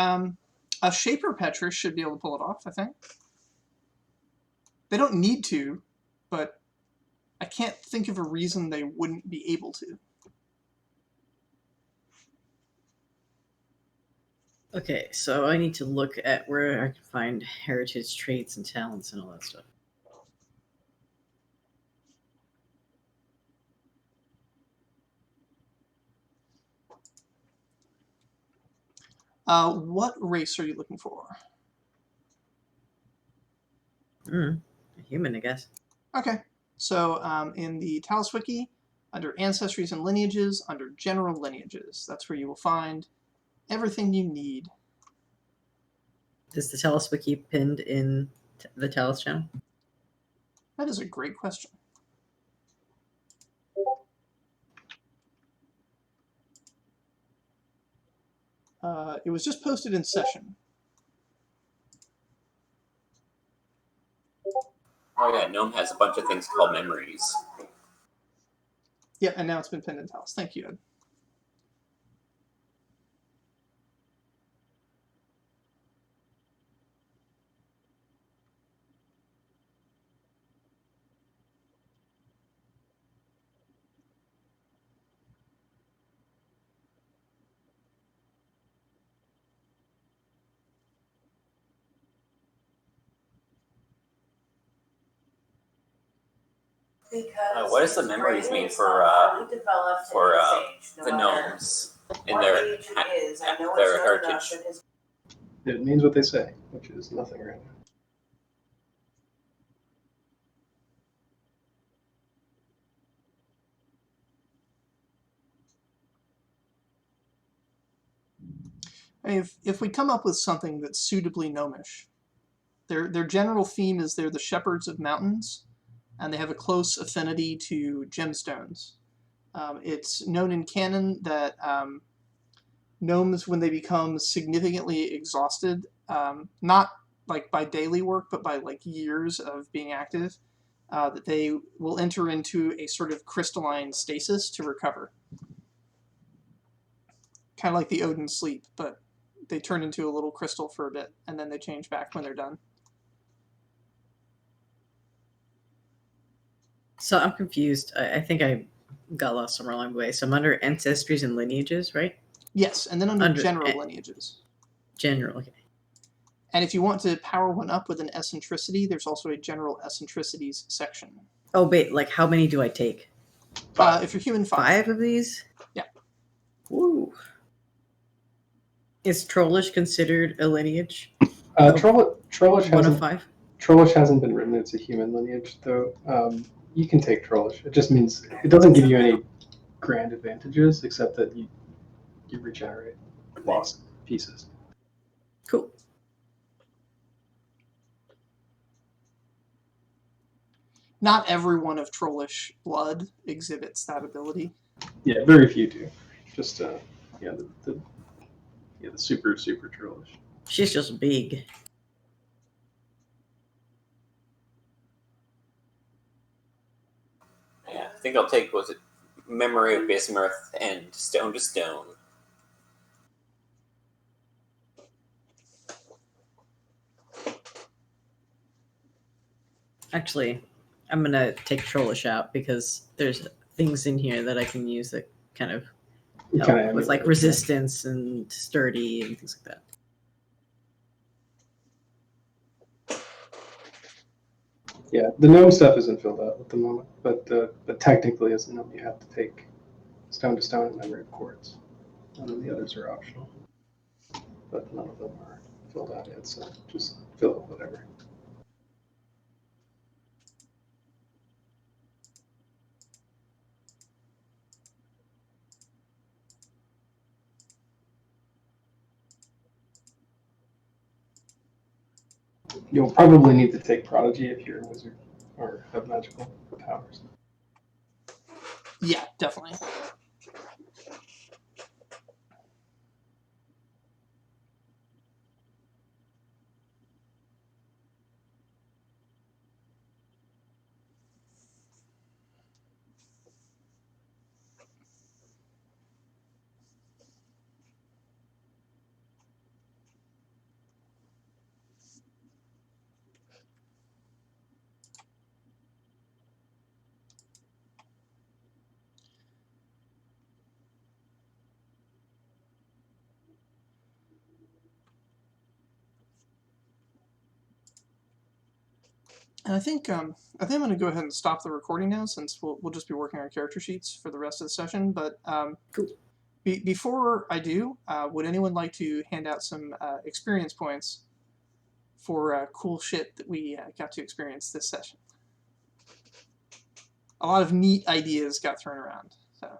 A Shaper Petrish should be able to pull it off, I think. They don't need to, but I can't think of a reason they wouldn't be able to. Okay, so I need to look at where I can find heritage traits and talents and all that stuff. What race are you looking for? A human, I guess. Okay, so in the Talus Wiki, under Ancestries and Lineages, under General Lineages, that's where you will find everything you need. Is the Talus Wiki pinned in the Talus channel? That is a great question. It was just posted in session. Oh yeah, Gnome has a bunch of things called memories. Yeah, and now it's been pinned in Talus. Thank you, Ed. What does the memories mean for the gnomes in their heritage? It means what they say, which is nothing right now. If we come up with something that's suitably gnomish, their general theme is they're the shepherds of mountains, and they have a close affinity to gemstones. It's known in canon that gnomes, when they become significantly exhausted, not like by daily work, but by like years of being active, that they will enter into a sort of crystalline stasis to recover. Kind of like the Odin sleep, but they turn into a little crystal for a bit, and then they change back when they're done. So I'm confused. I think I got lost somewhere along the way. So I'm under ancestries and lineages, right? Yes, and then under general lineages. General, okay. And if you want to power one up with an eccentricity, there's also a general eccentricities section. Oh, wait, like how many do I take? If you're human, 5. 5 of these? Yeah. Woo. Is Trollish considered a lineage? Trollish One of hasn't 5? Trollish hasn't been written. It's a human lineage, though. You can take Trollish. It just means it doesn't give you any grand advantages, except that you regenerate lost pieces. Cool. Not every one of Trollish blood exhibits that ability. Yeah, very few do. Just the super Trollish. She's just big. Yeah, I think I'll take, was it Memory of Bismuth and Stone to Stone. Actually, I'm going to take Trollish out because there's things in here that I can use that kind of help with like resistance and sturdy and things like that. Yeah, the gnome stuff isn't filled out at the moment, but technically as a gnome you have to take Stone to Stone and Memory of Quartz. None of the others are optional, but none of them are filled out yet, so just fill out whatever. You'll probably need to take Prodigy if you're a wizard or have magical powers. Yeah, definitely. And I think I'm going to go ahead and stop the recording now, since we'll just be working on character sheets for the rest of the session. But cool. Before I do, would anyone like to hand out some experience points for cool shit that we got to experience this session? A lot of neat ideas got thrown around. So.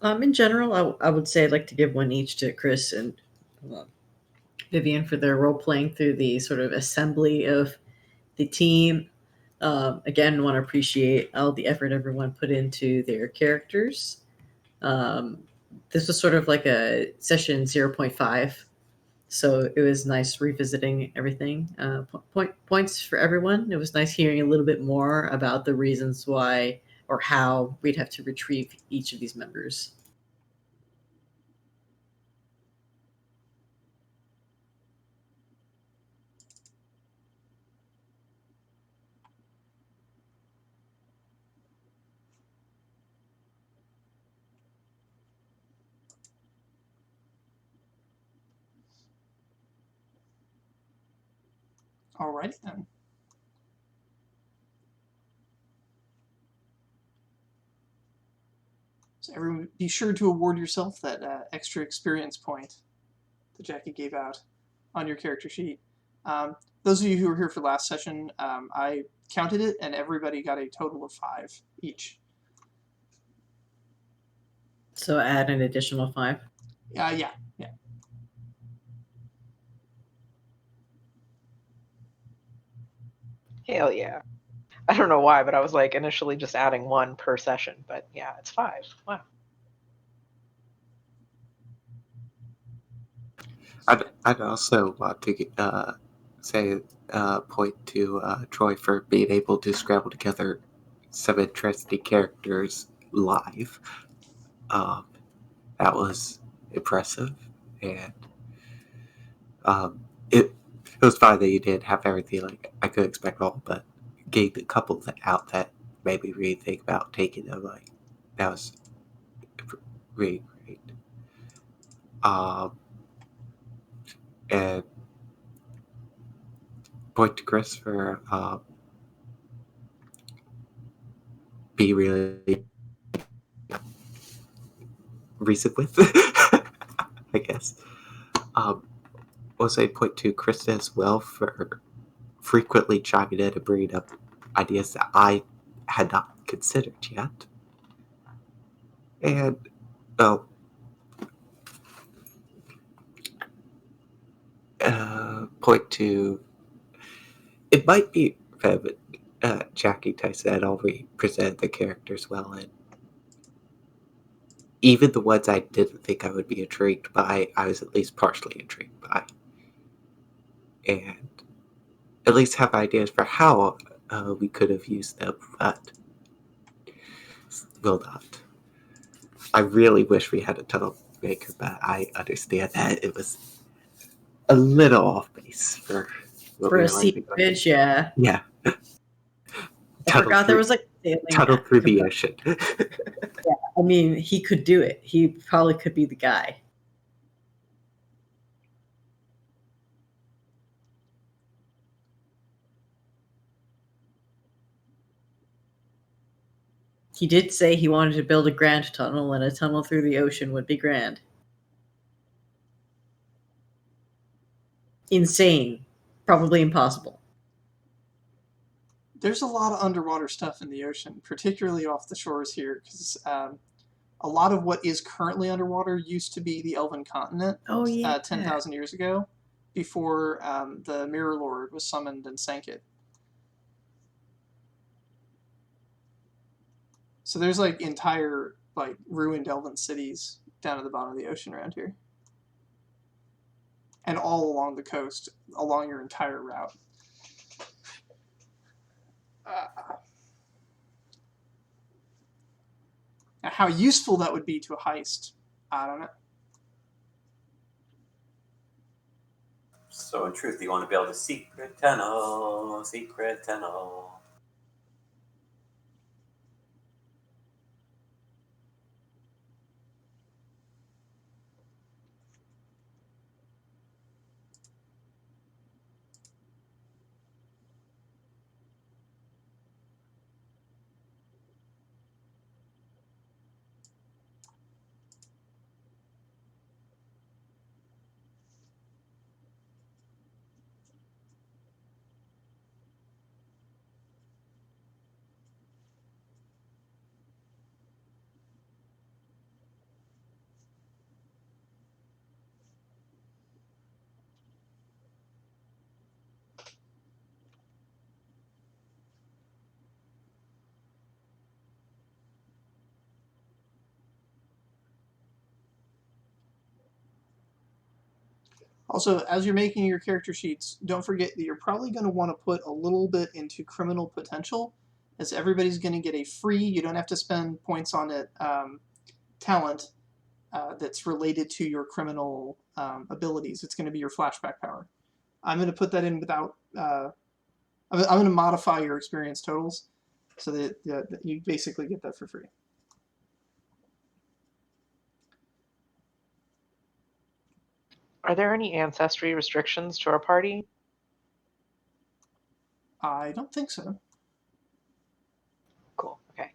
In general, I would say I'd like to give one each to Chris and Vivian for their role playing through the sort of assembly of the team. Again, want to appreciate all the effort everyone put into their characters. This was sort of like a session 0.5, so it was nice revisiting everything. Points for everyone. It was nice hearing a little bit more about the reasons why or how we'd have to retrieve each of these members. Alrighty then. So everyone, be sure to award yourself that extra experience point that Jackie gave out on your character sheet. Those of you who were here for last session, I counted it, and everybody got a total of 5 each. So add an additional 5? Yeah. Hell yeah. I don't know why, but I was like initially just adding 1 per session. But yeah, it's 5. Wow. I'd also want to say point to Troy for being able to scramble together some interesting characters live. That was impressive, and it was fine that you didn't have everything like I could expect all, but getting a couple out that made me really think about taking them. Like that was really great. And point to Chris for be really recent with, I guess. We'll say point to Krista as well for frequently chiming in and bringing up ideas that I had not considered yet. And, point to, it might be Jackie Tyson had already presented the characters well, and even the ones I didn't think I would be intrigued by, I was at least partially intrigued by. And at least have ideas for how we could have used them, but will not. I really wish we had a tunnel maker, but I understand that it was a little off base for what For we a were leaving. seepage, yeah. Yeah. I forgot there was like sailing tunnel through the ocean. I mean, he could do it. He probably could be the guy. He did say he wanted to build a grand tunnel, and a tunnel through the ocean would be grand. Insane. Probably impossible. There's a lot of underwater stuff in the ocean, particularly off the shores here, because a lot of what is currently underwater used to be the Elven continent 10,000 years ago, before the Mirror Lord was summoned and sank it. So there's like entire like ruined Elven cities down at the bottom of the ocean around here. And all along the coast, along your entire route. Now how useful that would be to a heist, I don't know. So in truth, you want to be able to secret tunnel, secret tunnel. Also, as you're making your character sheets, don't forget that you're probably going to want to put a little bit into criminal potential, as everybody's going to get a free, you don't have to spend points on it, talent that's related to your criminal abilities. It's going to be your flashback power. I'm going to put that in without, I'm going to modify your experience totals so that you basically get that for free. Are there any ancestry restrictions to our party? I don't think so. Cool. Okay.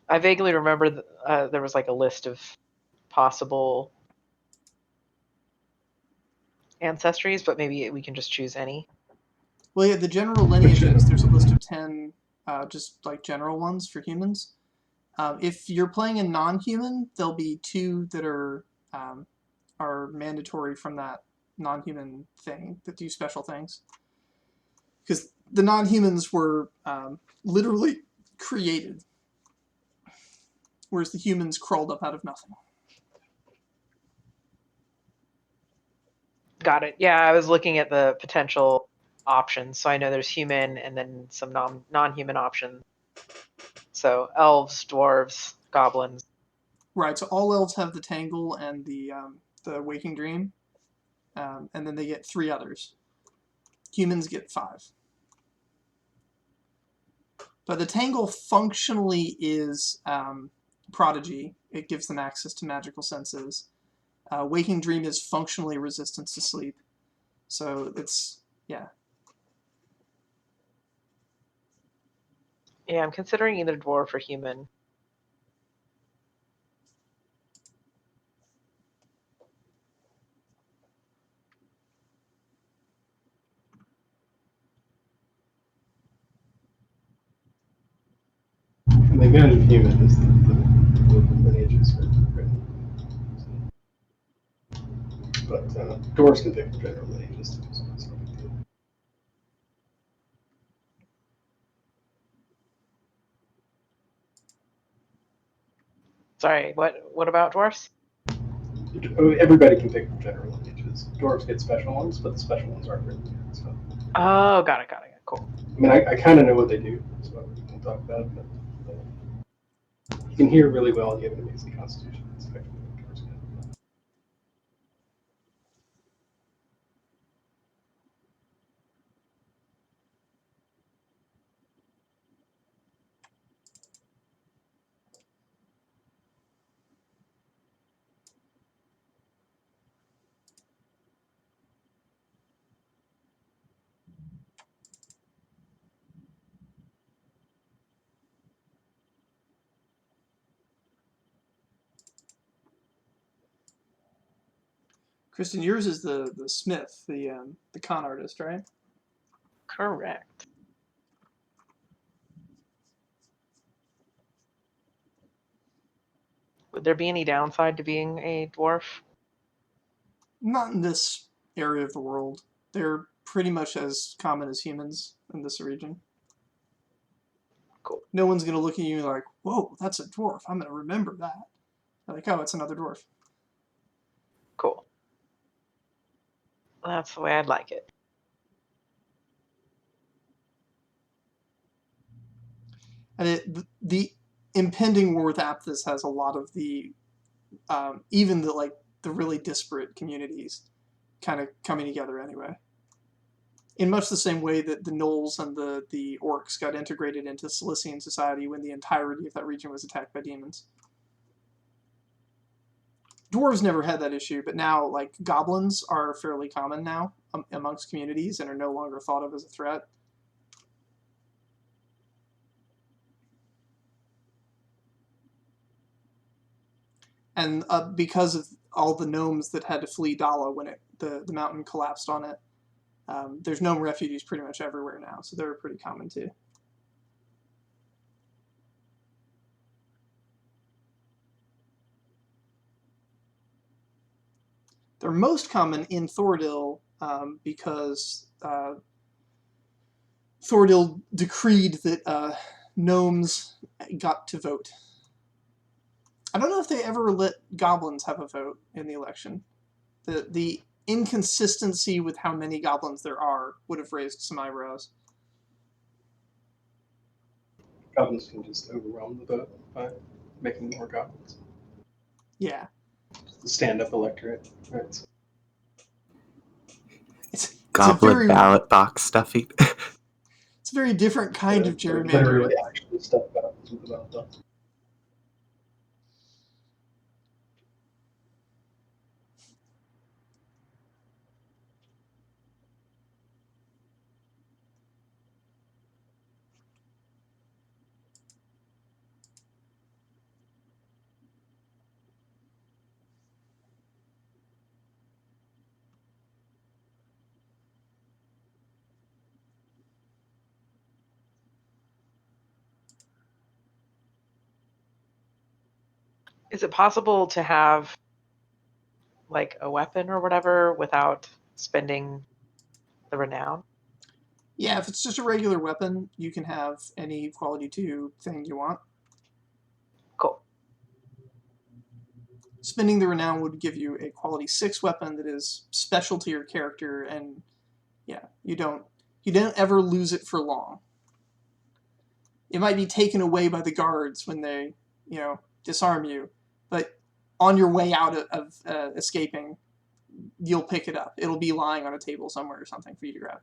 I vaguely remember there was like a list of possible ancestries, but maybe we can just choose any. Well, yeah, the general lineages, there's a list of 10 just like general ones for humans. If you're playing a non-human, there'll be 2 that are mandatory from that non-human thing that do special things. Because the non-humans were literally created, whereas the humans crawled up out of nothing. Got it. Yeah, I was looking at the potential options. So I know there's human and then some non-human options. So elves, dwarves, goblins. Right. So all elves have the Tangle and the Waking Dream, and then they get 3 others. Humans get 5. But the Tangle functionally is Prodigy. It gives them access to magical senses. Waking Dream is functionally resistance to sleep. So it's, yeah. Yeah, I'm considering either dwarf or human. The advantage of human is the lineages are written. But dwarves can pick general lineages too, so it's no big deal. Sorry, what about dwarfs? Everybody can pick general lineages. Dwarves get special ones, but the special ones aren't written yet. So. Oh, got it. Cool. I mean, I kind of know what they do, so we can talk about it, but you can hear really well and you have an amazing constitution. That's effectively what dwarves get. Kristen, yours is the smith, the con artist, right? Correct. Would there be any downside to being a dwarf? Not in this area of the world. They're pretty much as common as humans in this region. Cool. No one's going to look at you like, whoa, that's a dwarf. I'm going to remember that. They're like, oh, it's another dwarf. Cool. That's the way I'd like it. And the impending war with Apthus has a lot of the, even the really disparate communities kind of coming together anyway. In much the same way that the Gnolls and the Orcs got integrated into Cilician society when the entirety of that region was attacked by demons. Dwarves never had that issue, but now, like, goblins are fairly common now amongst communities and are no longer thought of as a threat. And because of all the gnomes that had to flee Dala when the mountain collapsed on it, there's gnome refugees pretty much everywhere now, so they're pretty common too. They're most common in Thordil because Thordil decreed that gnomes got to vote. I don't know if they ever let goblins have a vote in the election. The inconsistency with how many goblins there are would have raised some eyebrows. Goblins can just overwhelm the vote by making more goblins. Yeah. The stand-up electorate, right? So It's Goblin very, ballot box stuffing. it's a very different kind of gerrymandering. literally actually stuff goblins with the ballot box. Is it possible to have like a weapon or whatever without spending the renown? Yeah, if it's just a regular weapon, you can have any quality 2 thing you want. Cool. Spending the renown would give you a quality 6 weapon that is special to your character, and yeah, you don't ever lose it for long. It might be taken away by the guards when they, disarm you, but on your way out of escaping, you'll pick it up. It'll be lying on a table somewhere or something for you to grab.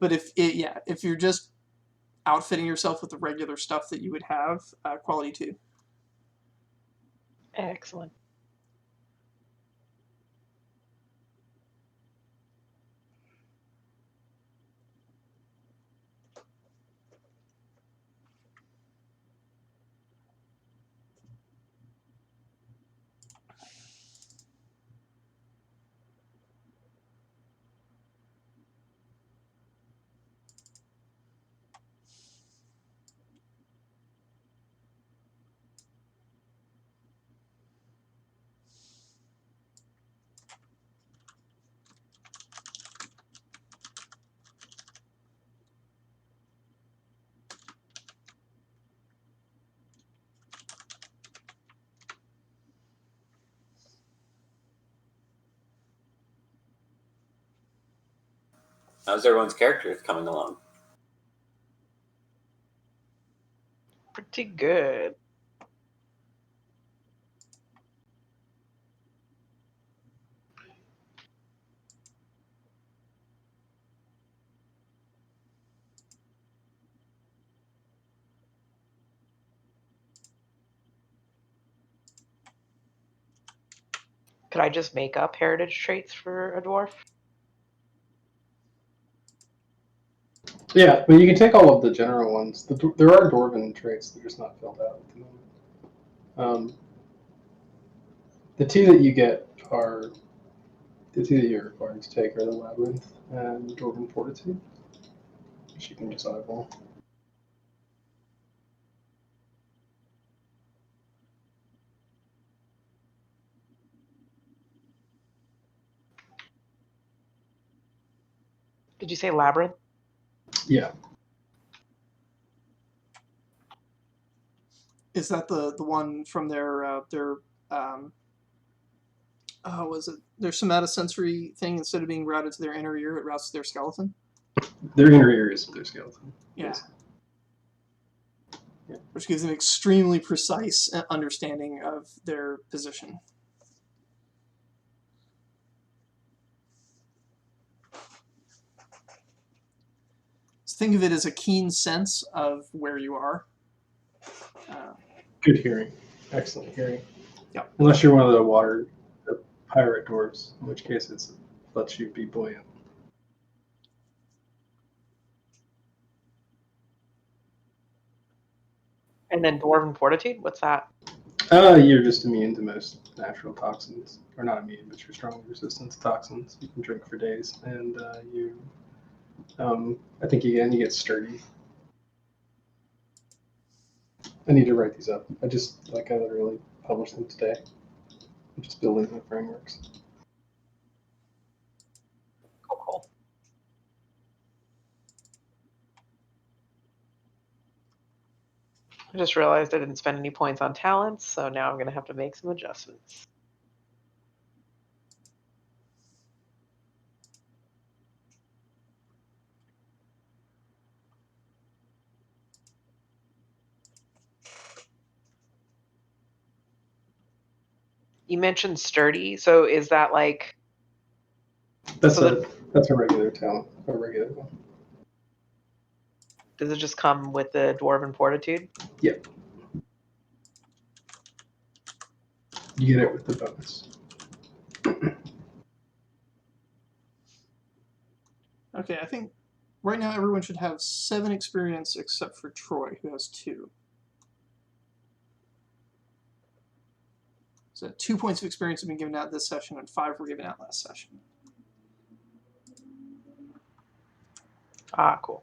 But if you're just outfitting yourself with the regular stuff that you would have, quality 2. Excellent. How's everyone's characters coming along? Pretty good. Could I just make up heritage traits for a dwarf? Yeah, but you can take all of the general ones. There are dwarven traits that are just not filled out at the moment. The two that you get are the two that you're required to take are the labyrinth and dwarven fortitude, which you can just eyeball. Did you say labyrinth? Yeah. Is that the one from their was it their somatosensory thing? Instead of being routed to their inner ear, it routes to their skeleton? Their inner ear is their skeleton. Yeah. Yeah. Which gives them extremely precise understanding of their position. So think of it as a keen sense of where you are. Good hearing. Excellent hearing. Yeah. Unless you're one of the pirate dwarves, in which case it lets you be buoyant. And then dwarven fortitude? What's that? You're just immune to most natural toxins. Or not immune, but you're strongly resistant to toxins. You can drink for days, and I think you get sturdy. I need to write these up. I literally published them today. I'm just building the frameworks. Cool. I just realized I didn't spend any points on talents, so now I'm going to have to make some adjustments. You mentioned sturdy, so is that like... That's a regular talent, a regular one. Does it just come with the dwarven fortitude? Yep. You get it with the bonus. Okay, I think right now everyone should have 7 experience except for Troy, who has 2. So 2 points of experience have been given out this session, and 5 were given out last session. Ah, cool.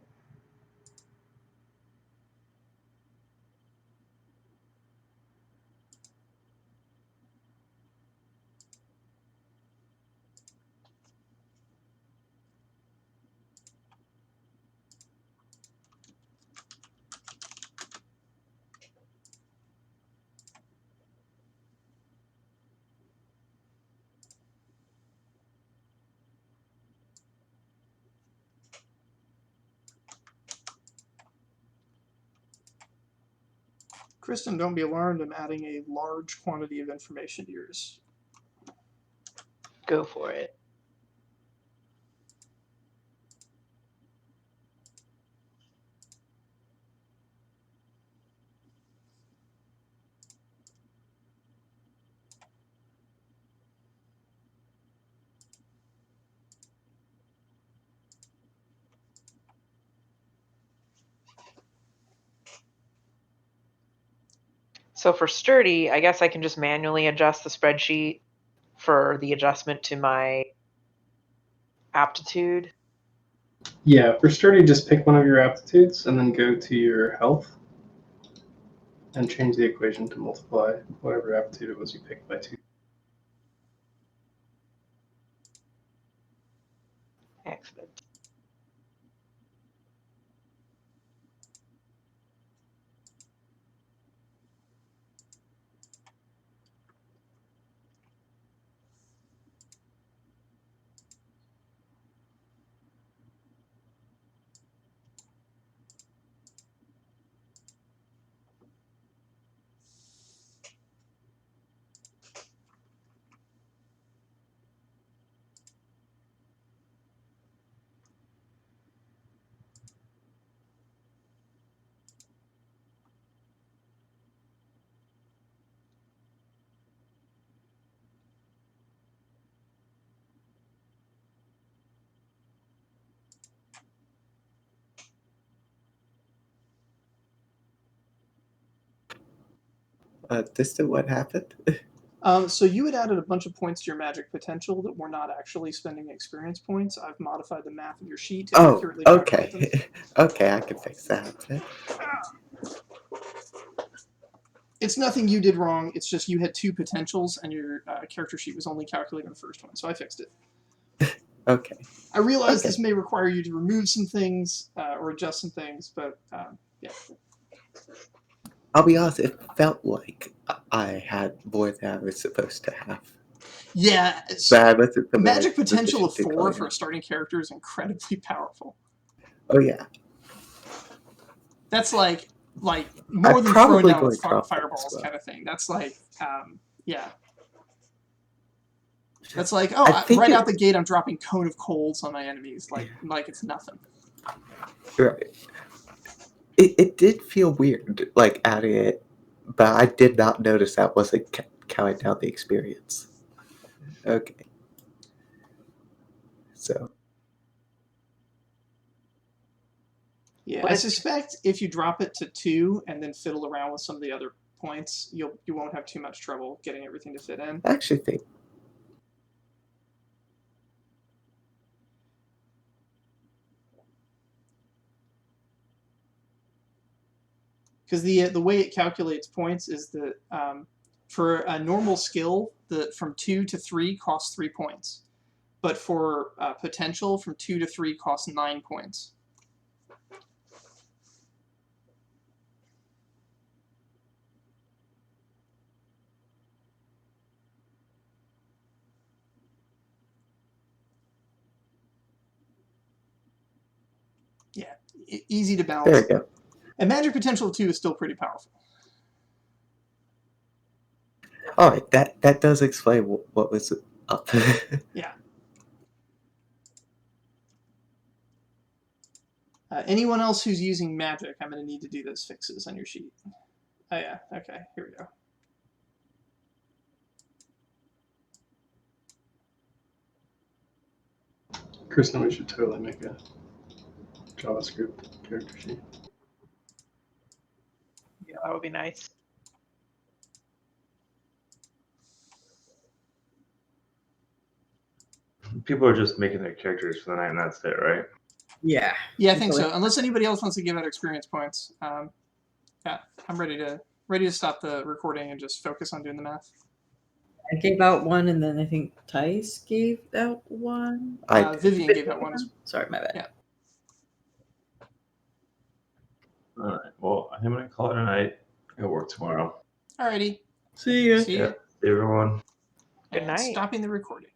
Kristen, don't be alarmed. I'm adding a large quantity of information to yours. Go for it. So for sturdy, I guess I can just manually adjust the spreadsheet for the adjustment to my aptitude. Yeah, for sturdy, just pick one of your aptitudes and then go to your health and change the equation to multiply whatever aptitude it was you picked by 2. Excellent. This is what happened. So you had added a bunch of points to your magic potential that were not actually spending experience points. I've modified the math of your sheet to accurately calculate them. Okay. Okay, I can fix that. It's nothing you did wrong. It's just you had 2 potentials, and your character sheet was only calculating the first one. So I fixed it. Okay. I realize this may require you to remove some things or adjust some things, but yeah. I'll be honest, it felt like I had more than I was supposed to have. Yeah, magic potential of 4 for a starting character is incredibly powerful. Oh yeah. That's like more than throwing down with fireballs kind of thing. That's like, yeah. That's like, right out the gate, I'm dropping cone of coals on my enemies, like it's nothing. Right. It did feel weird, like adding it, but I did not notice that wasn't counting down the experience. Okay. So. Yeah, I suspect if you drop it to 2 and then fiddle around with some of the other points, you won't have too much trouble getting everything to fit in. I actually think. Because the way it calculates points is that for a normal skill, from 2 to 3 costs 3 points, but for potential, from 2 to 3 costs 9 points. Yeah, easy to balance. There we go. And magic potential 2 is still pretty powerful. All right, that does explain what was up. Yeah. Anyone else who's using magic, I'm going to need to do those fixes on your sheet. Oh yeah, okay, here we go. Kristen, we should totally make a JavaScript character sheet. Yeah, that would be nice. People are just making their characters for the night, and that's it, right? Yeah. Yeah, I think so. Unless anybody else wants to give out experience points. Yeah, I'm ready to stop the recording and just focus on doing the math. I gave out 1, and then I think Tice gave out 1. Vivian gave out 1. Sorry, my bad. Yeah. All right. Well, I think I'm gonna call it a night. I gotta work tomorrow. Alrighty. See ya. See ya. See everyone. Good night. Stopping the recording.